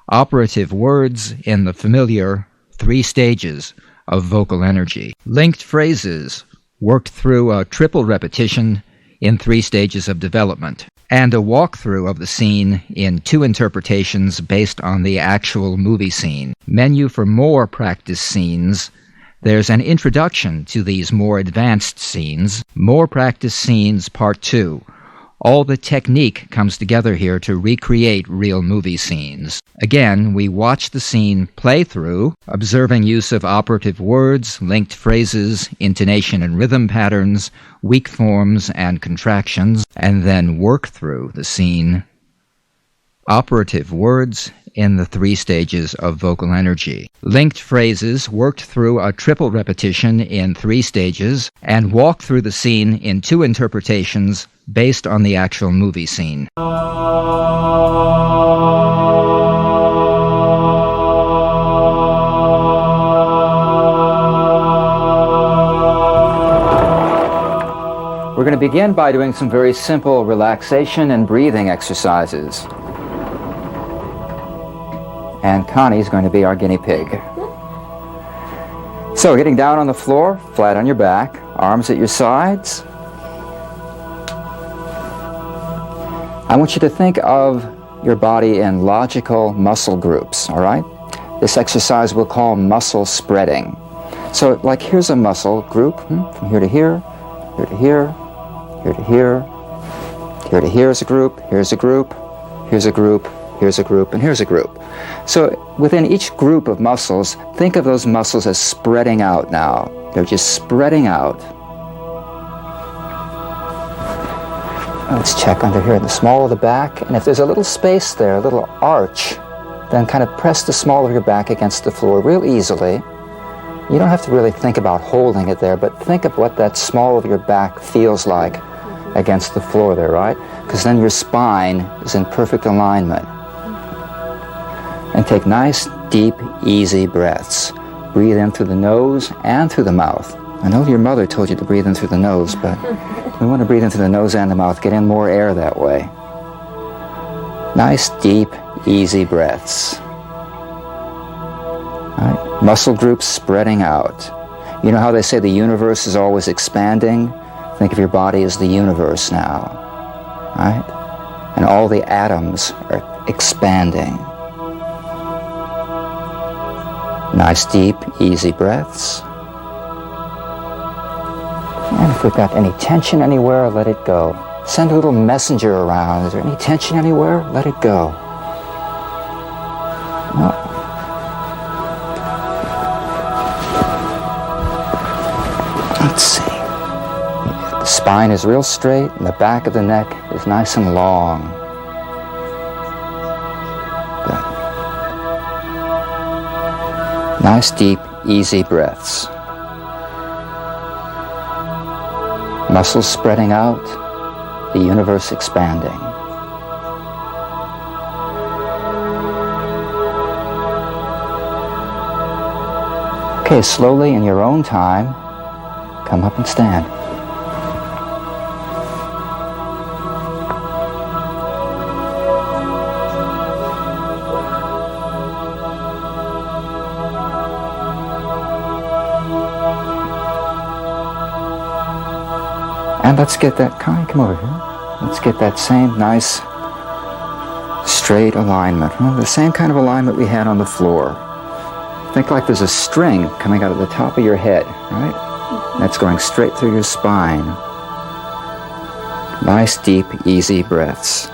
Operative words in the familiar 3 stages of vocal energy. Linked phrases worked through a triple repetition in 3 stages of development, and a walkthrough of the scene in 2 interpretations based on the actual movie scene. Menu for more practice scenes. There's an introduction to these more advanced scenes, More Practice Scenes Part 2. All the technique comes together here to recreate real movie scenes. Again, we watch the scene play through, observing use of operative words, linked phrases, intonation and rhythm patterns, weak forms and contractions, and then work through the scene. Operative words in the 3 stages of vocal energy. Linked phrases worked through a triple repetition in 3 stages, and walk through the scene in 2 interpretations based on the actual movie scene. We're going to begin by doing some very simple relaxation and breathing exercises. And Connie's going to be our guinea pig. So, getting down on the floor, flat on your back, arms at your sides. I want you to think of your body in logical muscle groups, all right? This exercise we'll call muscle spreading. So, like, here's a muscle group, from here to here, here to here, here to here, here to here is a group, here's a group, here's a group, here's a group, and here's a group. So within each group of muscles, think of those muscles as spreading out now. They're just spreading out. Let's check under here in the small of the back. And if there's a little space there, a little arch, then kind of press the small of your back against the floor real easily. You don't have to really think about holding it there, but think of what that small of your back feels like against the floor there, right? Because then your spine is in perfect alignment. And take nice, deep, easy breaths. Breathe in through the nose and through the mouth. I know your mother told you to breathe in through the nose, but we want to breathe in through the nose and the mouth. Get in more air that way. Nice, deep, easy breaths. All right. Muscle groups spreading out. You know how they say the universe is always expanding? Think of your body as the universe now. Right? And all the atoms are expanding. Nice, deep, easy breaths. And if we've got any tension anywhere, let it go. Send a little messenger around. Is there any tension anywhere? Let it go. No. Let's see. The spine is real straight, and the back of the neck is nice and long. Nice, deep, easy breaths. Muscles spreading out, the universe expanding. Okay, slowly in your own time, come up and stand. And let's get that, Connie, come over here. Let's get that same nice, straight alignment. The same kind of alignment we had on the floor. Think like there's a string coming out of the top of your head, right? That's going straight through your spine. Nice, deep, easy breaths.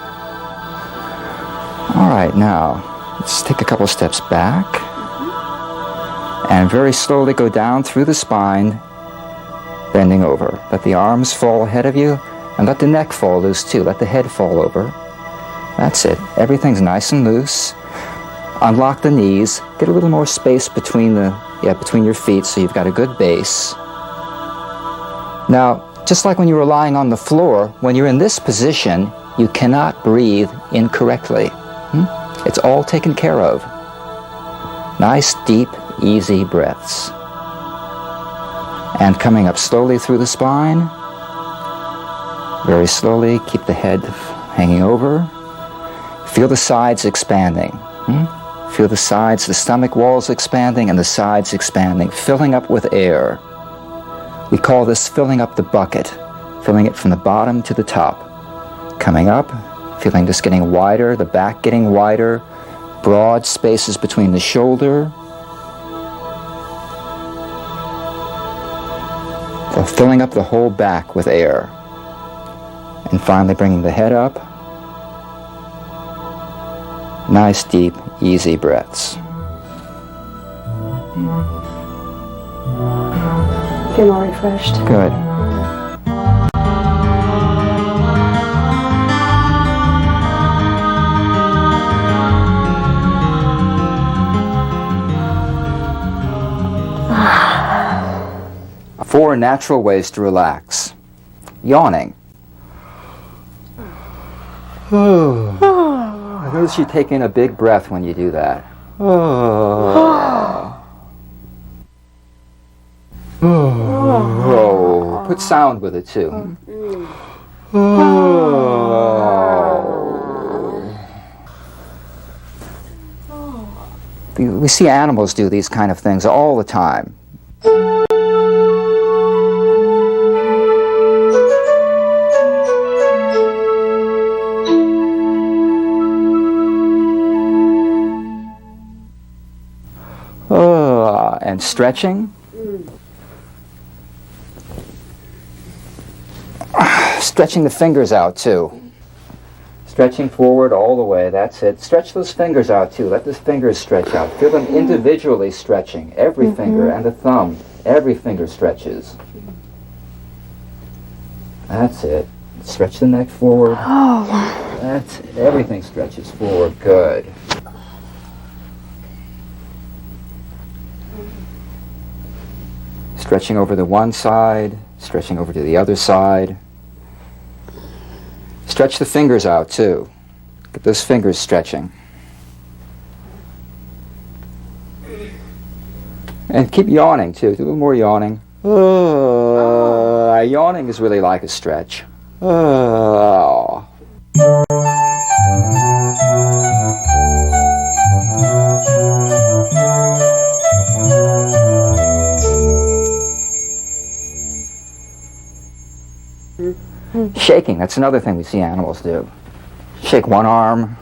All right, now, let's take a couple steps back. And very slowly go down through the spine, bending over. Let the arms fall ahead of you, and let the neck fall loose too. Let the head fall over. That's it. Everything's nice and loose. Unlock the knees. Get a little more space between your feet so you've got a good base. Now, just like when you were lying on the floor, when you're in this position, you cannot breathe incorrectly. It's all taken care of. Nice, deep, easy breaths. And coming up slowly through the spine. Very slowly, keep the head hanging over. Feel the sides expanding. Feel the sides, the stomach walls expanding and the sides expanding, filling up with air. We call this filling up the bucket, filling it from the bottom to the top. Coming up, feeling this getting wider, the back getting wider, broad spaces between the shoulder. filling up the whole back with air. And finally bringing the head up. Nice, deep, easy breaths. Feel more refreshed. Good. Four natural ways to relax. Yawning. I notice you take in a big breath when you do that. Put sound with it too. We see animals do these kind of things all the time. And stretching. Stretching the fingers out too. Stretching forward all the way, that's it. Stretch those fingers out too. Let those fingers stretch out. Feel them individually stretching. Every finger and the thumb. Every finger stretches. That's it. Stretch the neck forward. That's it. Everything stretches forward. Good. Stretching over to one side, stretching over to the other side. Stretch the fingers out too. Get those fingers stretching. And keep yawning too. Do a little more yawning. Yawning is really like a stretch. Shaking, that's another thing we see animals do. Shake one arm.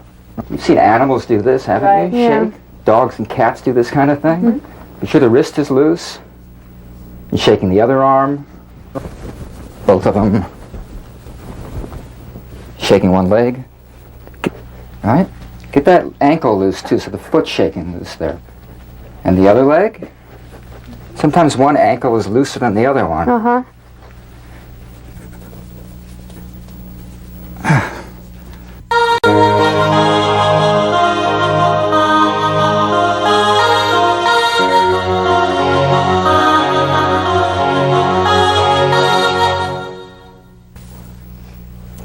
You've seen animals do this, haven't you? Yeah. Shake. Dogs and cats do this kind of thing. Be sure the wrist is loose. And shaking the other arm. Both of them. Shaking one leg. All right? Get that ankle loose too, so the foot's shaking loose there. And the other leg. Sometimes one ankle is looser than the other one. Uh-huh.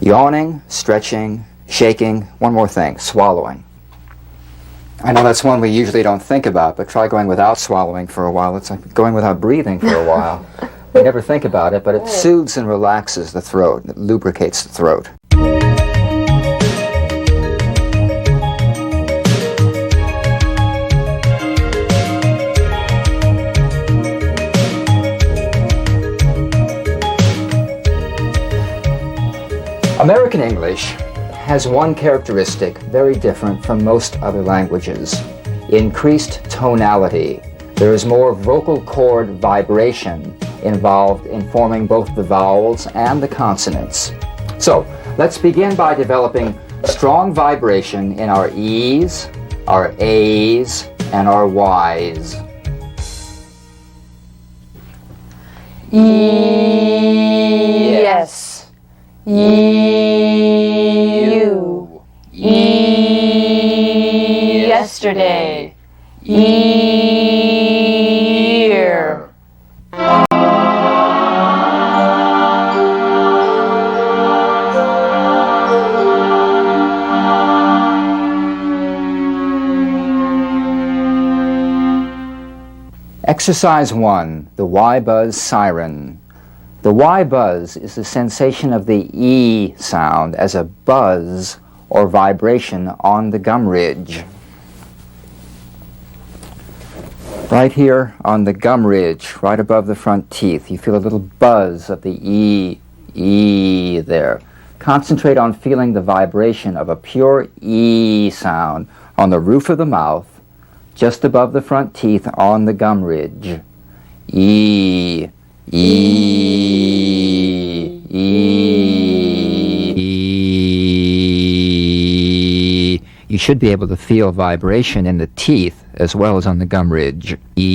Yawning, stretching, shaking. One more thing, swallowing. I know that's one we usually don't think about, but try going without swallowing for a while. It's like going without breathing for a while. We never think about it, but it soothes and relaxes the throat. It lubricates the throat. American English has one characteristic very different from most other languages: increased tonality. There is more vocal cord vibration involved in forming both the vowels and the consonants. So, let's begin by developing strong vibration in our E's, our A's, and our Y's. Yes. You. Yesterday. Year. Exercise 1, the Y-buzz siren. The Y-buzz is the sensation of the E sound as a buzz or vibration on the gum ridge. Right here on the gum ridge, right above the front teeth, you feel a little buzz of the E there. Concentrate on feeling the vibration of a pure E sound on the roof of the mouth, just above the front teeth on the gum ridge. E. E, E. You should be able to feel vibration in the teeth as well as on the gum ridge. E,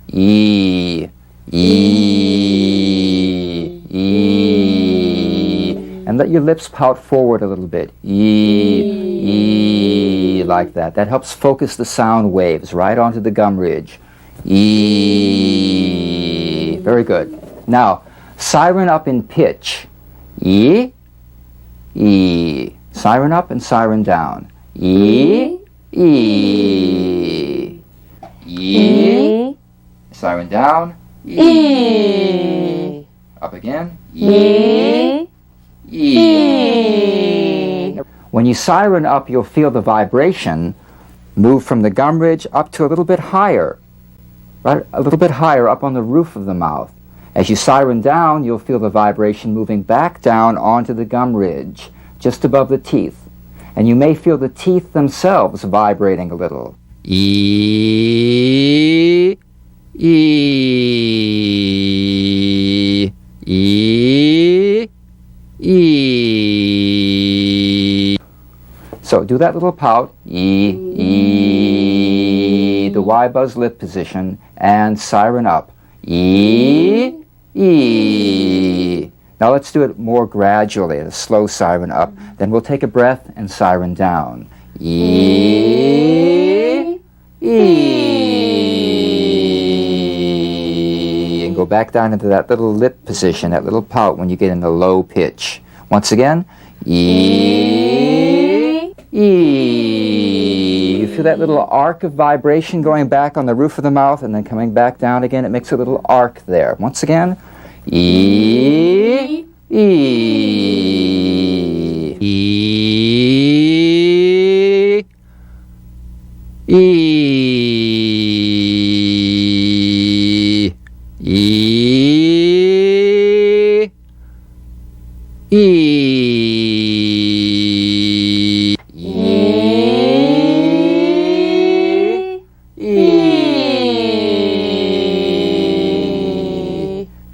E, E, E. And let your lips pout forward a little bit. E, like that. That helps focus the sound waves right onto the gum ridge. E. Very good. Now, siren up in pitch. E, E. Siren up and siren down. E, E. E. Siren down. E. Up again. E, E. When you siren up, you'll feel the vibration move from the gum ridge up to a little bit higher, right? A little bit higher up on the roof of the mouth. As you siren down, you'll feel the vibration moving back down onto the gum ridge, just above the teeth. And you may feel the teeth themselves vibrating a little. E, E, E, E. So do that little pout, E, E, the Y buzz lip position, and siren up. E, E. Now let's do it more gradually, a slow siren up. Then we'll take a breath and siren down. E, E. And go back down into that little lip position, that little pout when you get in the low pitch. Once again, E, E. You feel that little arc of vibration going back on the roof of the mouth and then coming back down again. It makes a little arc there. Once again, E, E, E, E, E, E.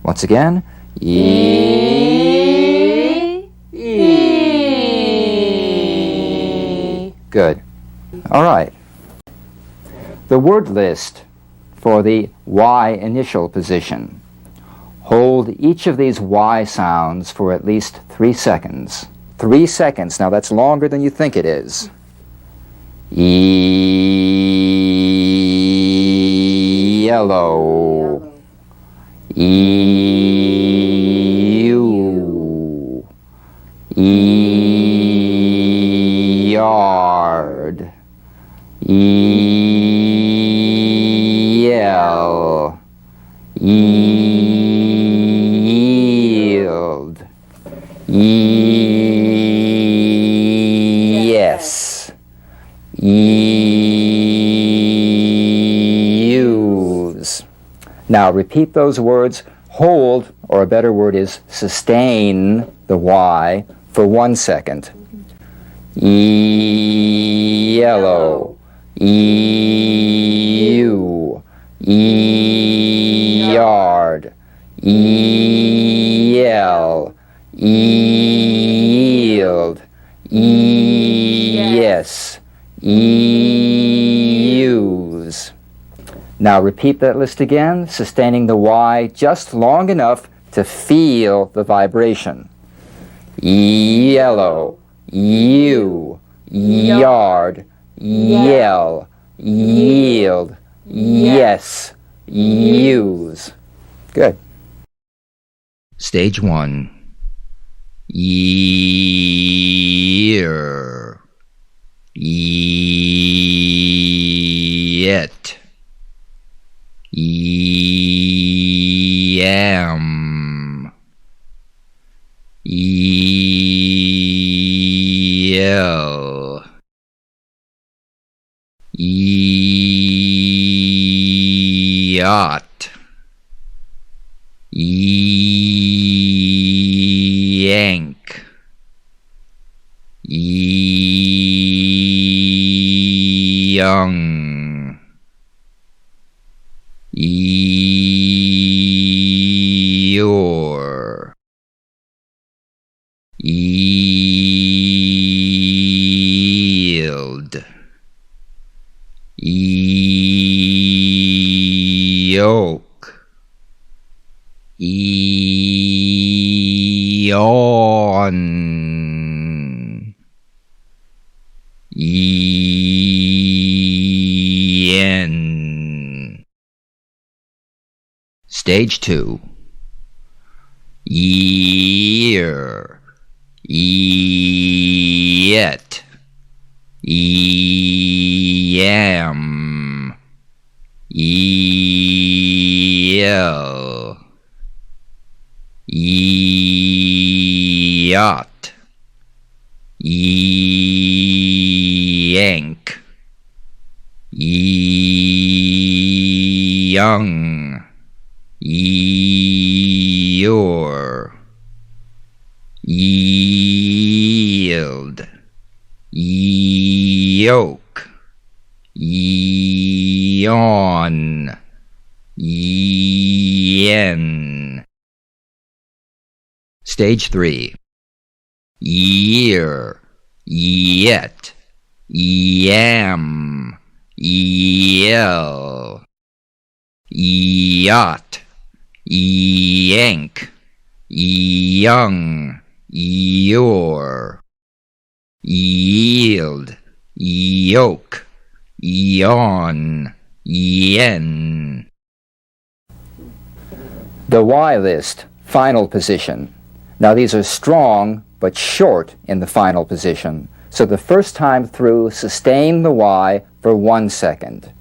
Once again, E, E. Good. All right. The word list for the Y initial position. Hold each of these Y sounds for at least 3 seconds. 3 seconds. Now that's longer than you think it is. E, yellow. E-u, E-yard, E-yell, E-yield, E-yes, E-use. Now repeat those words, hold, or a better word is sustain the Y for 1 second. E-yellow, E-u, E-yard, E-yell, E-yield, E-yes, E-use. Now repeat that list again, sustaining the Y just long enough to feel the vibration. Yellow, you, yard, yell, yield, yes, use. Good. Stage 1. Year, yet. Yam, yell, yacht, yank, young, Your. Yield. Yoke. Yawn. Yen. Stage 2. Year. Yet. Yam. Yell. Yacht. Yank. Young. Your. Yield. Yoke. Yawn. Yen. Stage 3. Year. Yet. Yam. Yell. Yacht. Yank. Young. Your. Yield. Yoke. Yawn. Yen. The Y list, final position. Now these are strong but short in the final position. So the first time through, sustain the Y for 1 second.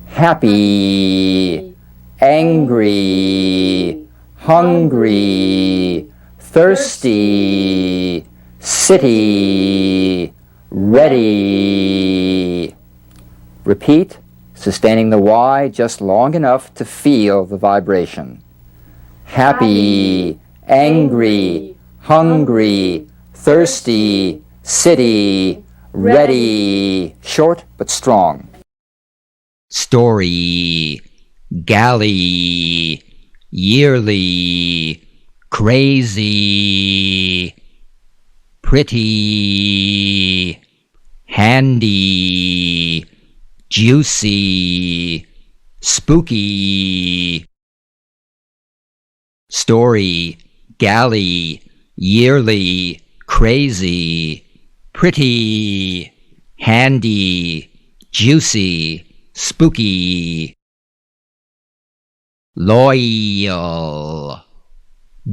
Happy, angry, hungry, thirsty, city, ready. Repeat, sustaining the Y just long enough to feel the vibration. Happy, angry, hungry, thirsty, city, ready. Short but strong. Story, galley, yearly, crazy, pretty, handy, juicy, spooky. Story, galley, yearly, crazy, pretty, handy, juicy, spooky. Loyal,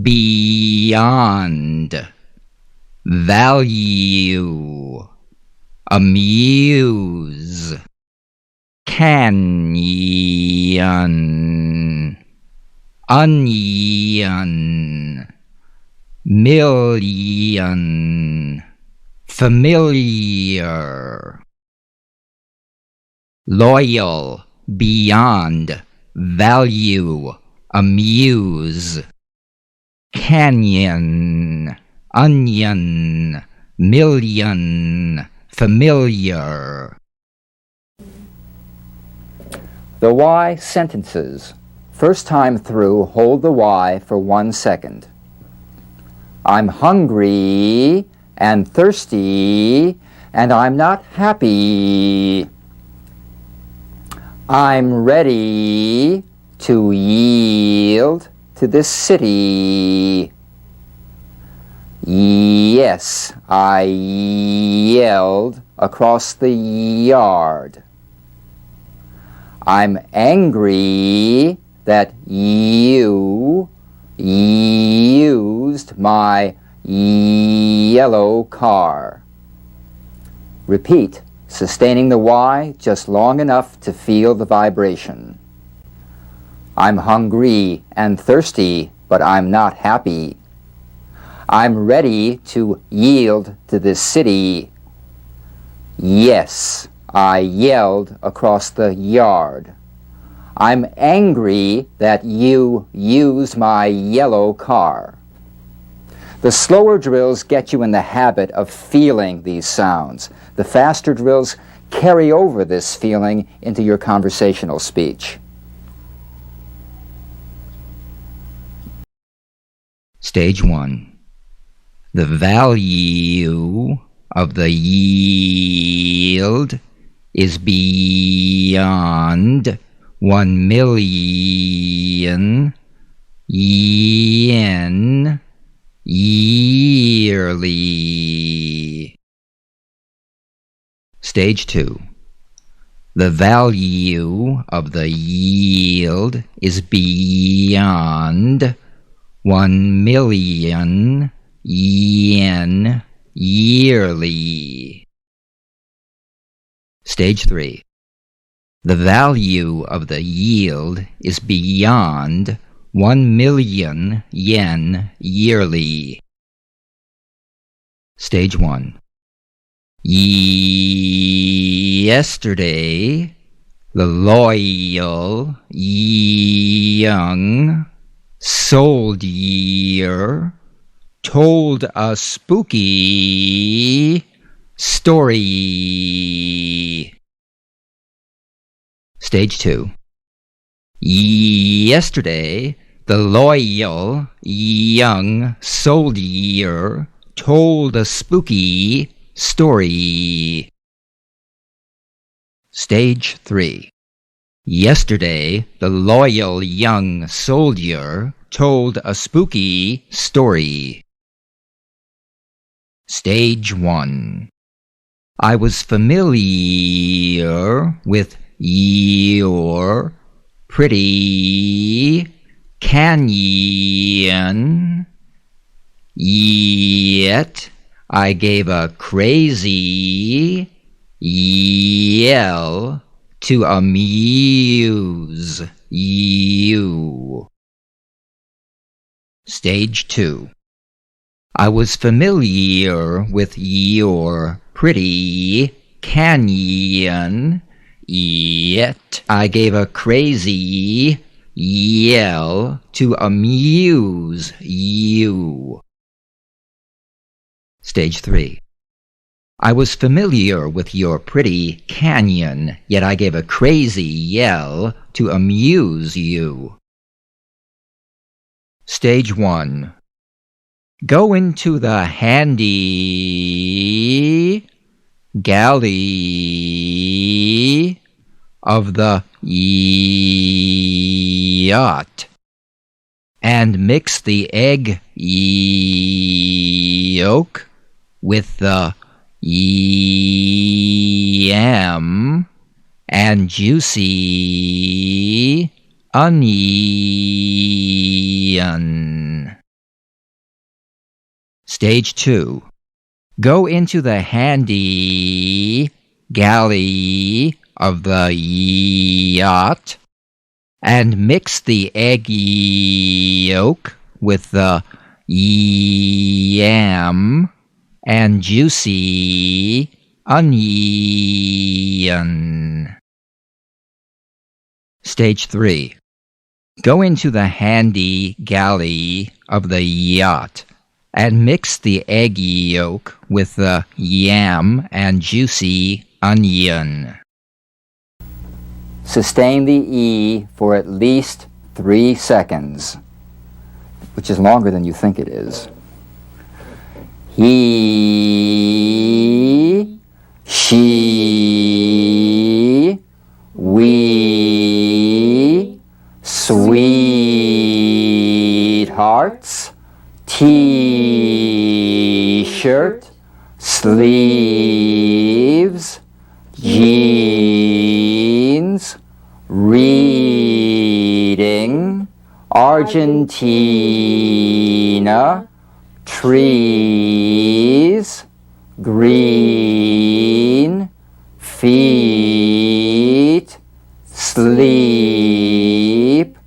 beyond, value, amuse, canyon, onion, million, familiar. Loyal, beyond, value, amuse, canyon, onion, million, familiar. The Y sentences. First time through, hold the Y for 1 second. I'm hungry and thirsty, and I'm not happy. I'm ready to yield to this city. Yes, I yelled across the yard. I'm angry that you used my yellow car. Repeat, sustaining the Y just long enough to feel the vibration. I'm hungry and thirsty, but I'm not happy. I'm ready to yield to this city. Yes, I yelled across the yard. I'm angry that you used my yellow car. The slower drills get you in the habit of feeling these sounds. The faster drills carry over this feeling into your conversational speech. Stage 1. The value of the yield is beyond 1,000,000 yen yearly. Stage 2. The value of the yield is beyond 1,000,000 yen yearly. Stage 3. The value of the yield is beyond 1,000,000 yen yearly. Stage 1. Yesterday, the loyal young soldier told a spooky story. Stage 2. Yesterday, the loyal young soldier told a spooky story. Stage 3. Yesterday, the loyal young soldier told a spooky story. Stage 1. I was familiar with your pretty canyon, yet I gave a crazy yell to amuse you. Stage 2. I was familiar with your pretty canyon, yet I gave a crazy yell to amuse you. Stage 3. I was familiar with your pretty canyon, yet I gave a crazy yell to amuse you. Stage 1. Go into the handy galley of the yacht and mix the egg yolk with the yam and juicy onion. Stage 2. Go into the handy galley of the yacht and mix the egg yolk with the yam and juicy onion. Stage 3. Go into the handy galley of the yacht and mix the egg yolk with the yam and juicy onion. Sustain the E for at least 3 seconds, which is longer than you think it is. He, she, we, sweethearts, T-shirt, sleeves, jeans, reading, Argentina, trees, green, feet, sleep,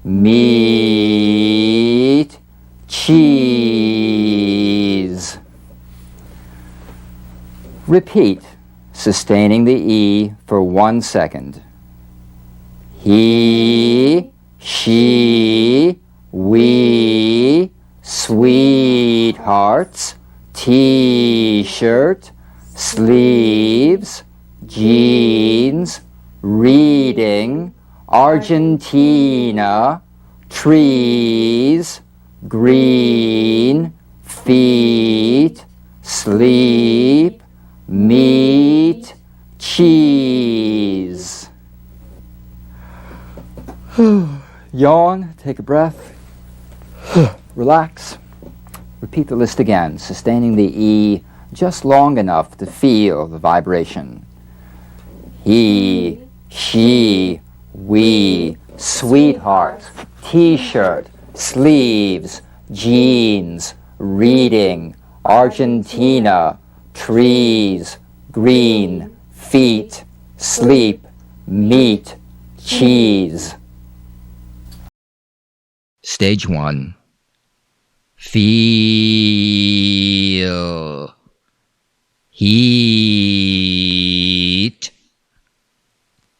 meat, cheese. Repeat, sustaining the E for 1 second. He, she, we, sweethearts, T-shirt, sleeves, jeans, reading, Argentina, trees, green, feet, sleep, meat, cheese. Yawn, take a breath, relax. Repeat the list again, sustaining the E just long enough to feel the vibration. He, she, we, sweetheart, t-shirt, sleeves, jeans, reading, Argentina, trees, green, feet, sleep, meat, cheese. Stage 1. Feel. Heat.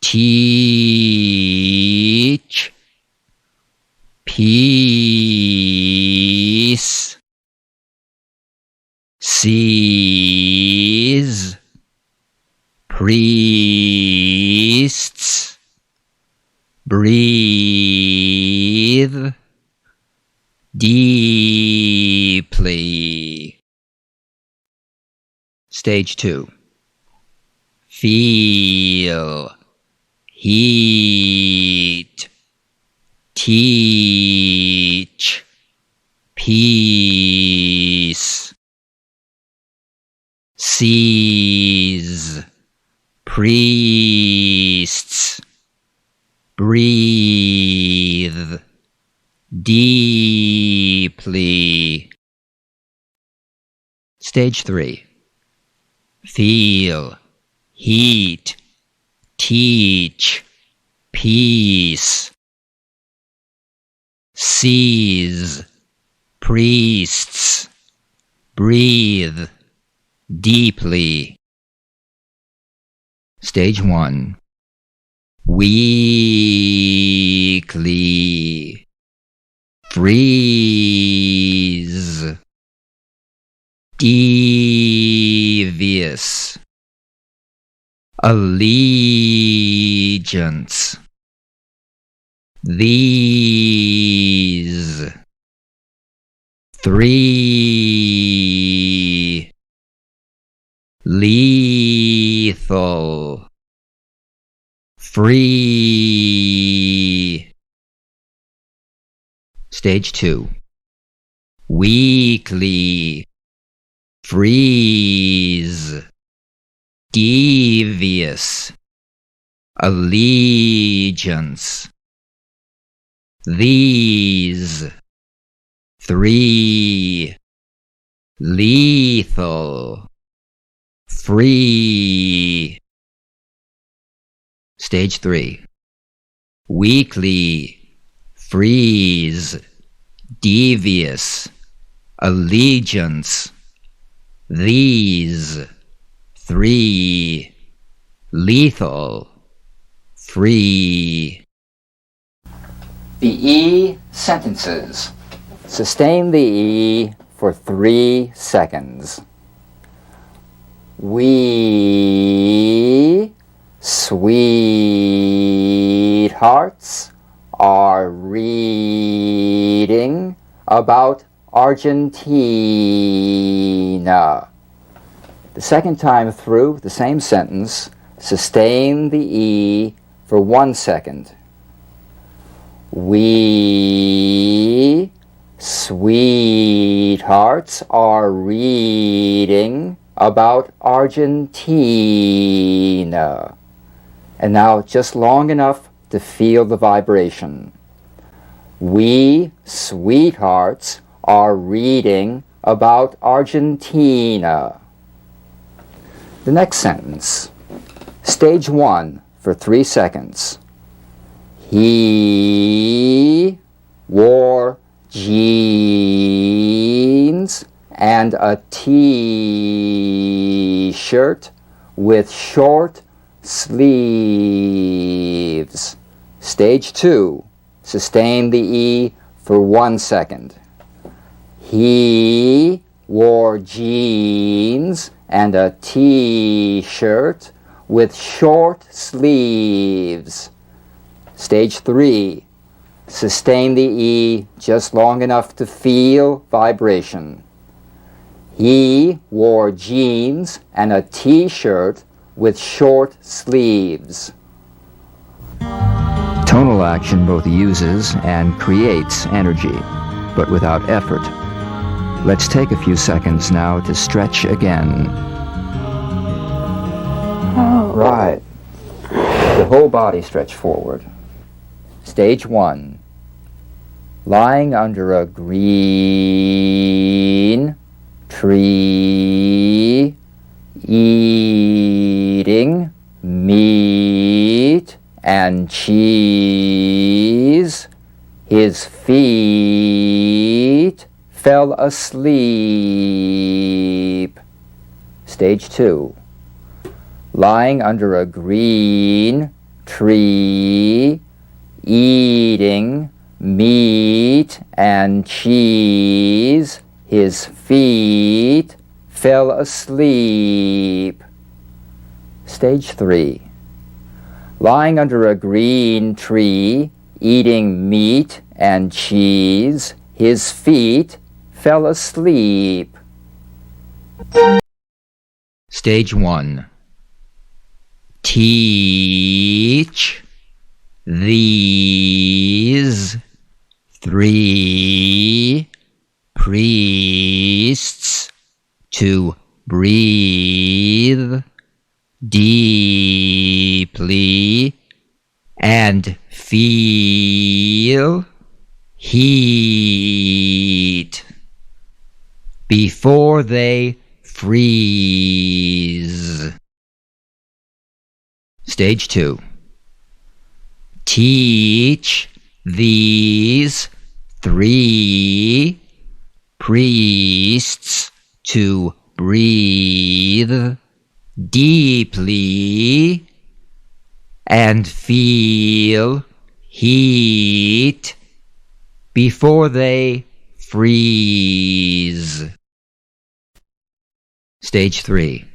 Teach. Peace. Seize. Priests. Breathe. Deeply. Stage 2. Feel. Heat. Teach. Peace. Seize. Priests. Breathe. Deeply. Stage 3. Feel. Heat. Teach. Peace. Seize. Priests. Breathe. Deeply. Stage 1. Weakly. Freeze. Devious. Allegiance. These. 3. Lethal. Free. Stage 2. Weakly. Freeze. Devious. Allegiance. These. 3. Lethal. Free. Stage 3. Weakly. Freeze. Devious. Allegiance. These. 3. Lethal. Free. The E sentences. Sustain the E for 3 seconds. We, sweethearts, are reading about Argentina. The second time through the same sentence, sustain the E for 1 second. We, sweethearts, are reading about Argentina. And now just long enough to feel the vibration. We, sweethearts, are reading about Argentina. The next sentence. Stage 1 for 3 seconds. He wore jeans and a t-shirt with short sleeves. Stage 2. Sustain the E for 1 second. He wore jeans and a t-shirt with short sleeves. Stage 3. Sustain the E just long enough to feel vibration. He wore jeans and a t-shirt with short sleeves. Tonal action both uses and creates energy, but without effort. Let's take a few seconds now to stretch again. Right. The whole body stretch forward. Stage 1. Lying under a green tree, eating meat and cheese, his feet fell asleep. Stage 2. Lying under a green tree, eating meat and cheese, his feet fell asleep. Stage 3. Lying under a green tree, eating meat and cheese, his feet fell asleep. Stage 1. Teach these 3 priests to breathe deeply and feel heat before they freeze. Stage 2. Teach these 3 priests to breathe deeply and feel heat before they freeze. Stage 3.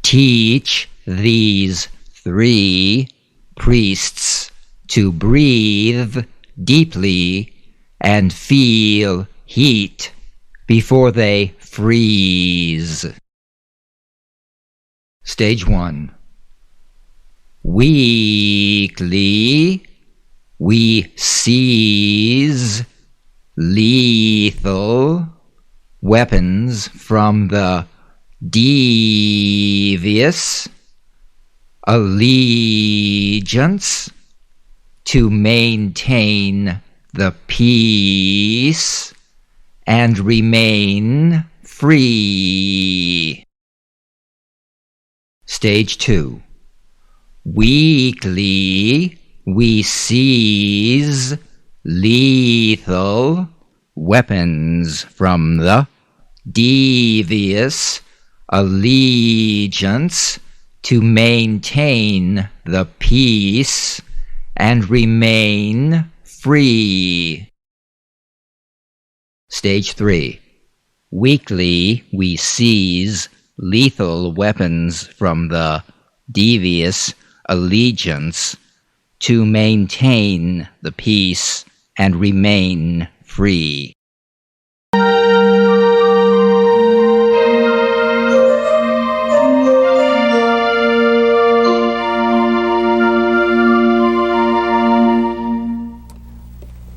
Teach these 3 priests to breathe deeply and feel heat before they freeze. Stage 1. Weekly, we seize lethal weapons from the devious allegiance to maintain the peace and remain free. Stage 2. Weekly, we seize lethal weapons from the devious allegiance to maintain the peace and remain free. Stage 3. Weekly, we seize lethal weapons from the devious allegiance to maintain the peace and remain free.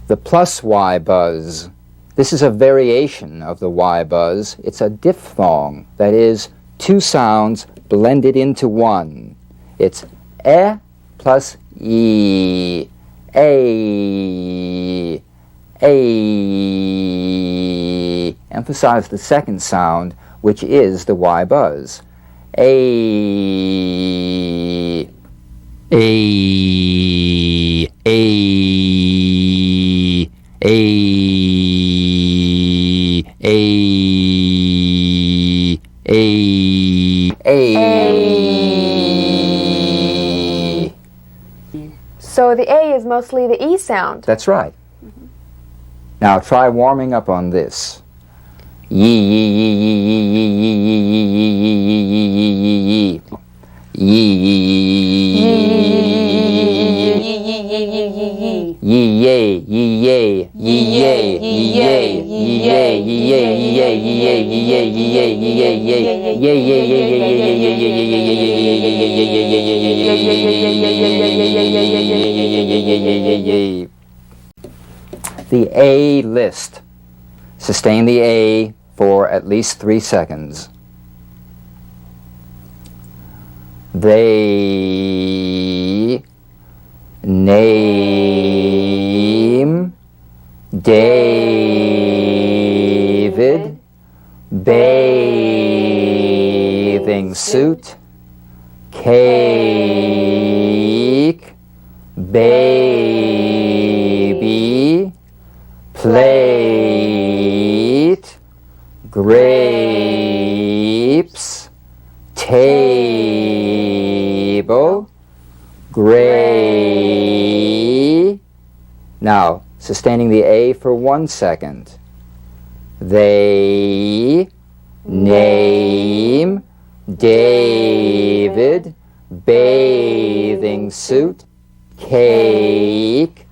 The plus Y buzz. This is a variation of the Y buzz. It's a diphthong, that is, 2 sounds blended into one. It's plus E, A. Emphasize the second sound, which is the Y buzz. A. So the A is mostly the E sound. That's right. Now try warming up on this. Yee. Yee. Yee. The A list. Sustain the A for at least 3 seconds. They name David bathing suit, cake, baby, plate, grapes, table, gray. Now, sustaining the A for 1 second. They name David bathing suit, cake,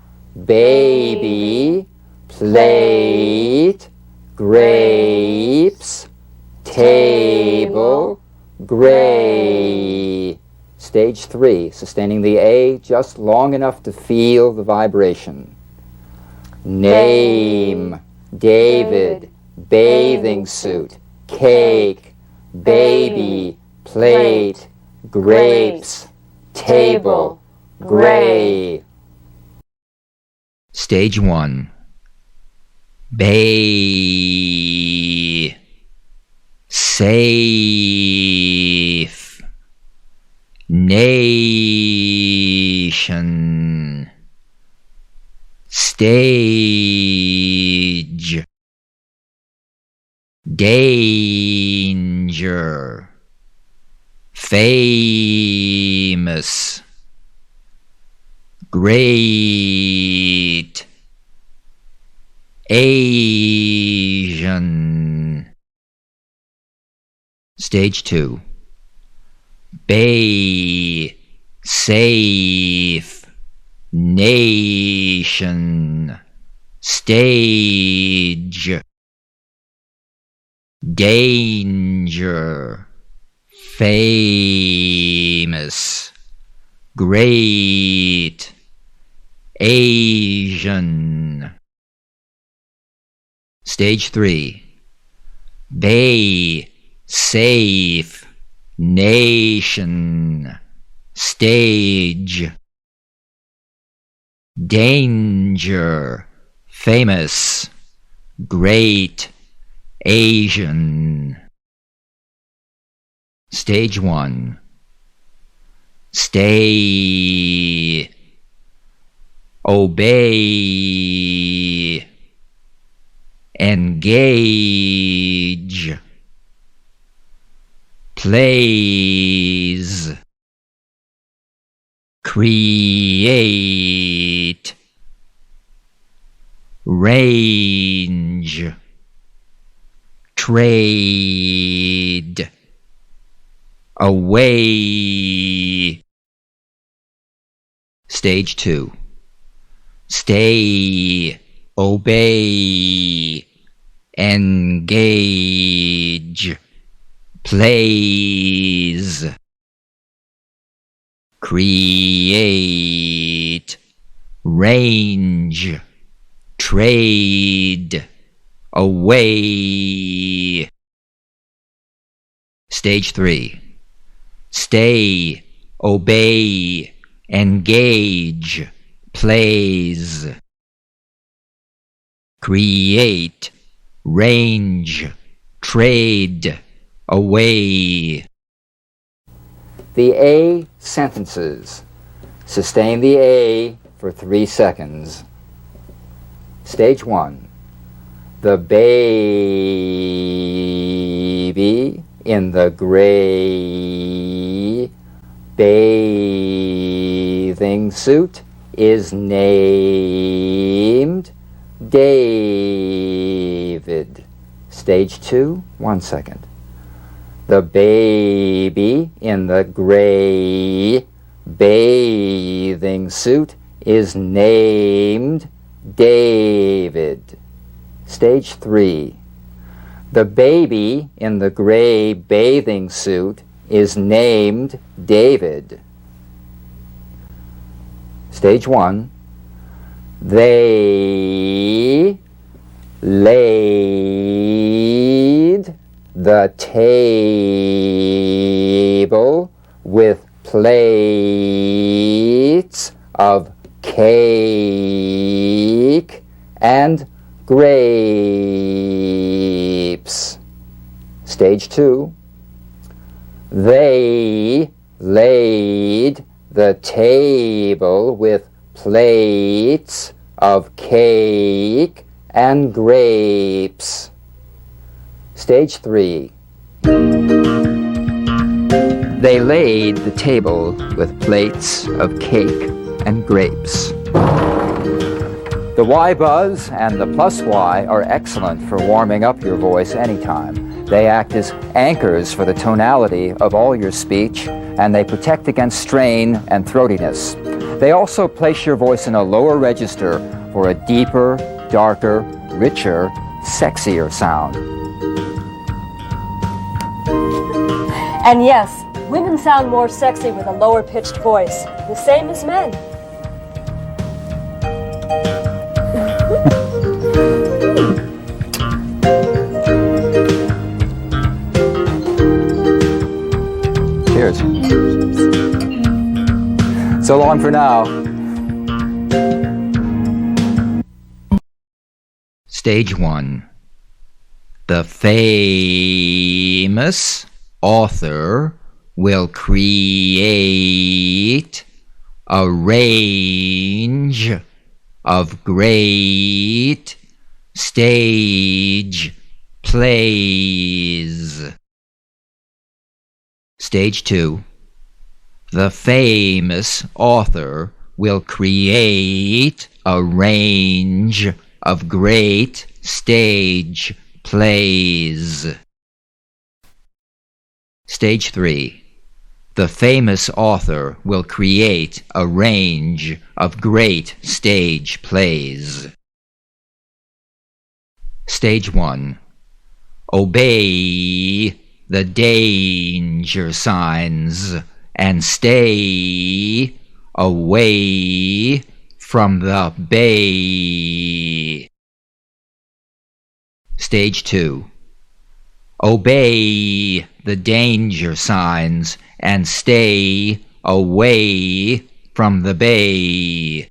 baby, plate, grapes, table, gray. Stage 3, sustaining the A just long enough to feel the vibration. Name David bathing suit, cake, baby, plate, grapes, table, gray. Stage 1. Bay, safe, nation, stage, danger, famous, great, Asian. Stage 2. Bay, safe, nation, stage, danger, famous, great, Asian. Stage 3. Bay, safe, nation, stage, danger, famous, great, Asian. Stage 1. Stay, obey, engage, plays, create, range, trade, away. Stage 2. Stay, obey, engage, plays, create, range, trade, away. Stage 3. Stay, obey, engage, plays, create, range, trade, away. The A sentences. Sustain the A for 3 seconds. Stage 1. The baby in the gray bathing suit is named David. Stage 2, 1 second. The baby in the gray bathing suit is named David. Stage 3. The baby in the gray bathing suit is named David. Stage 1. They laid the table with plates of cake and grapes. Stage 2. They laid the table with plates of cake and grapes. Stage 3. They laid the table with plates of cake and grapes. The Y buzz and the plus Y are excellent for warming up your voice anytime. They act as anchors for the tonality of all your speech, and they protect against strain and throatiness. They also place your voice in a lower register for a deeper, darker, richer, sexier sound. And yes, women sound more sexy with a lower pitched voice, the same as men. Cheers. So long for now. Stage 1. The famous author will create a range of great stage plays. Stage 2. The famous author will create a range of great stage plays. Stage 3. The famous author will create a range of great stage plays. Stage 1. Obey the danger signs and stay away from the bay. Stage 2. Obey the danger signs and stay away from the bay.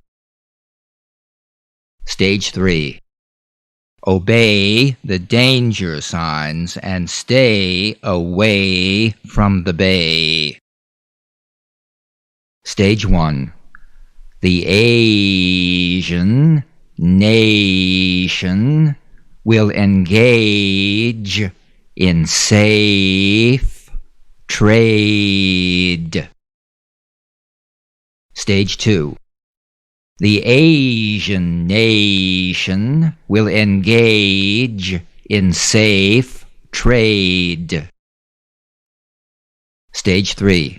Stage 3. Obey the danger signs and stay away from the bay. Stage 1. The Asian nation will engage in safe trade. Stage 2. The Asian nation will engage in safe trade. Stage 3.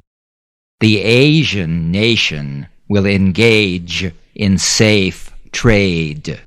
The Asian nation will engage in safe trade.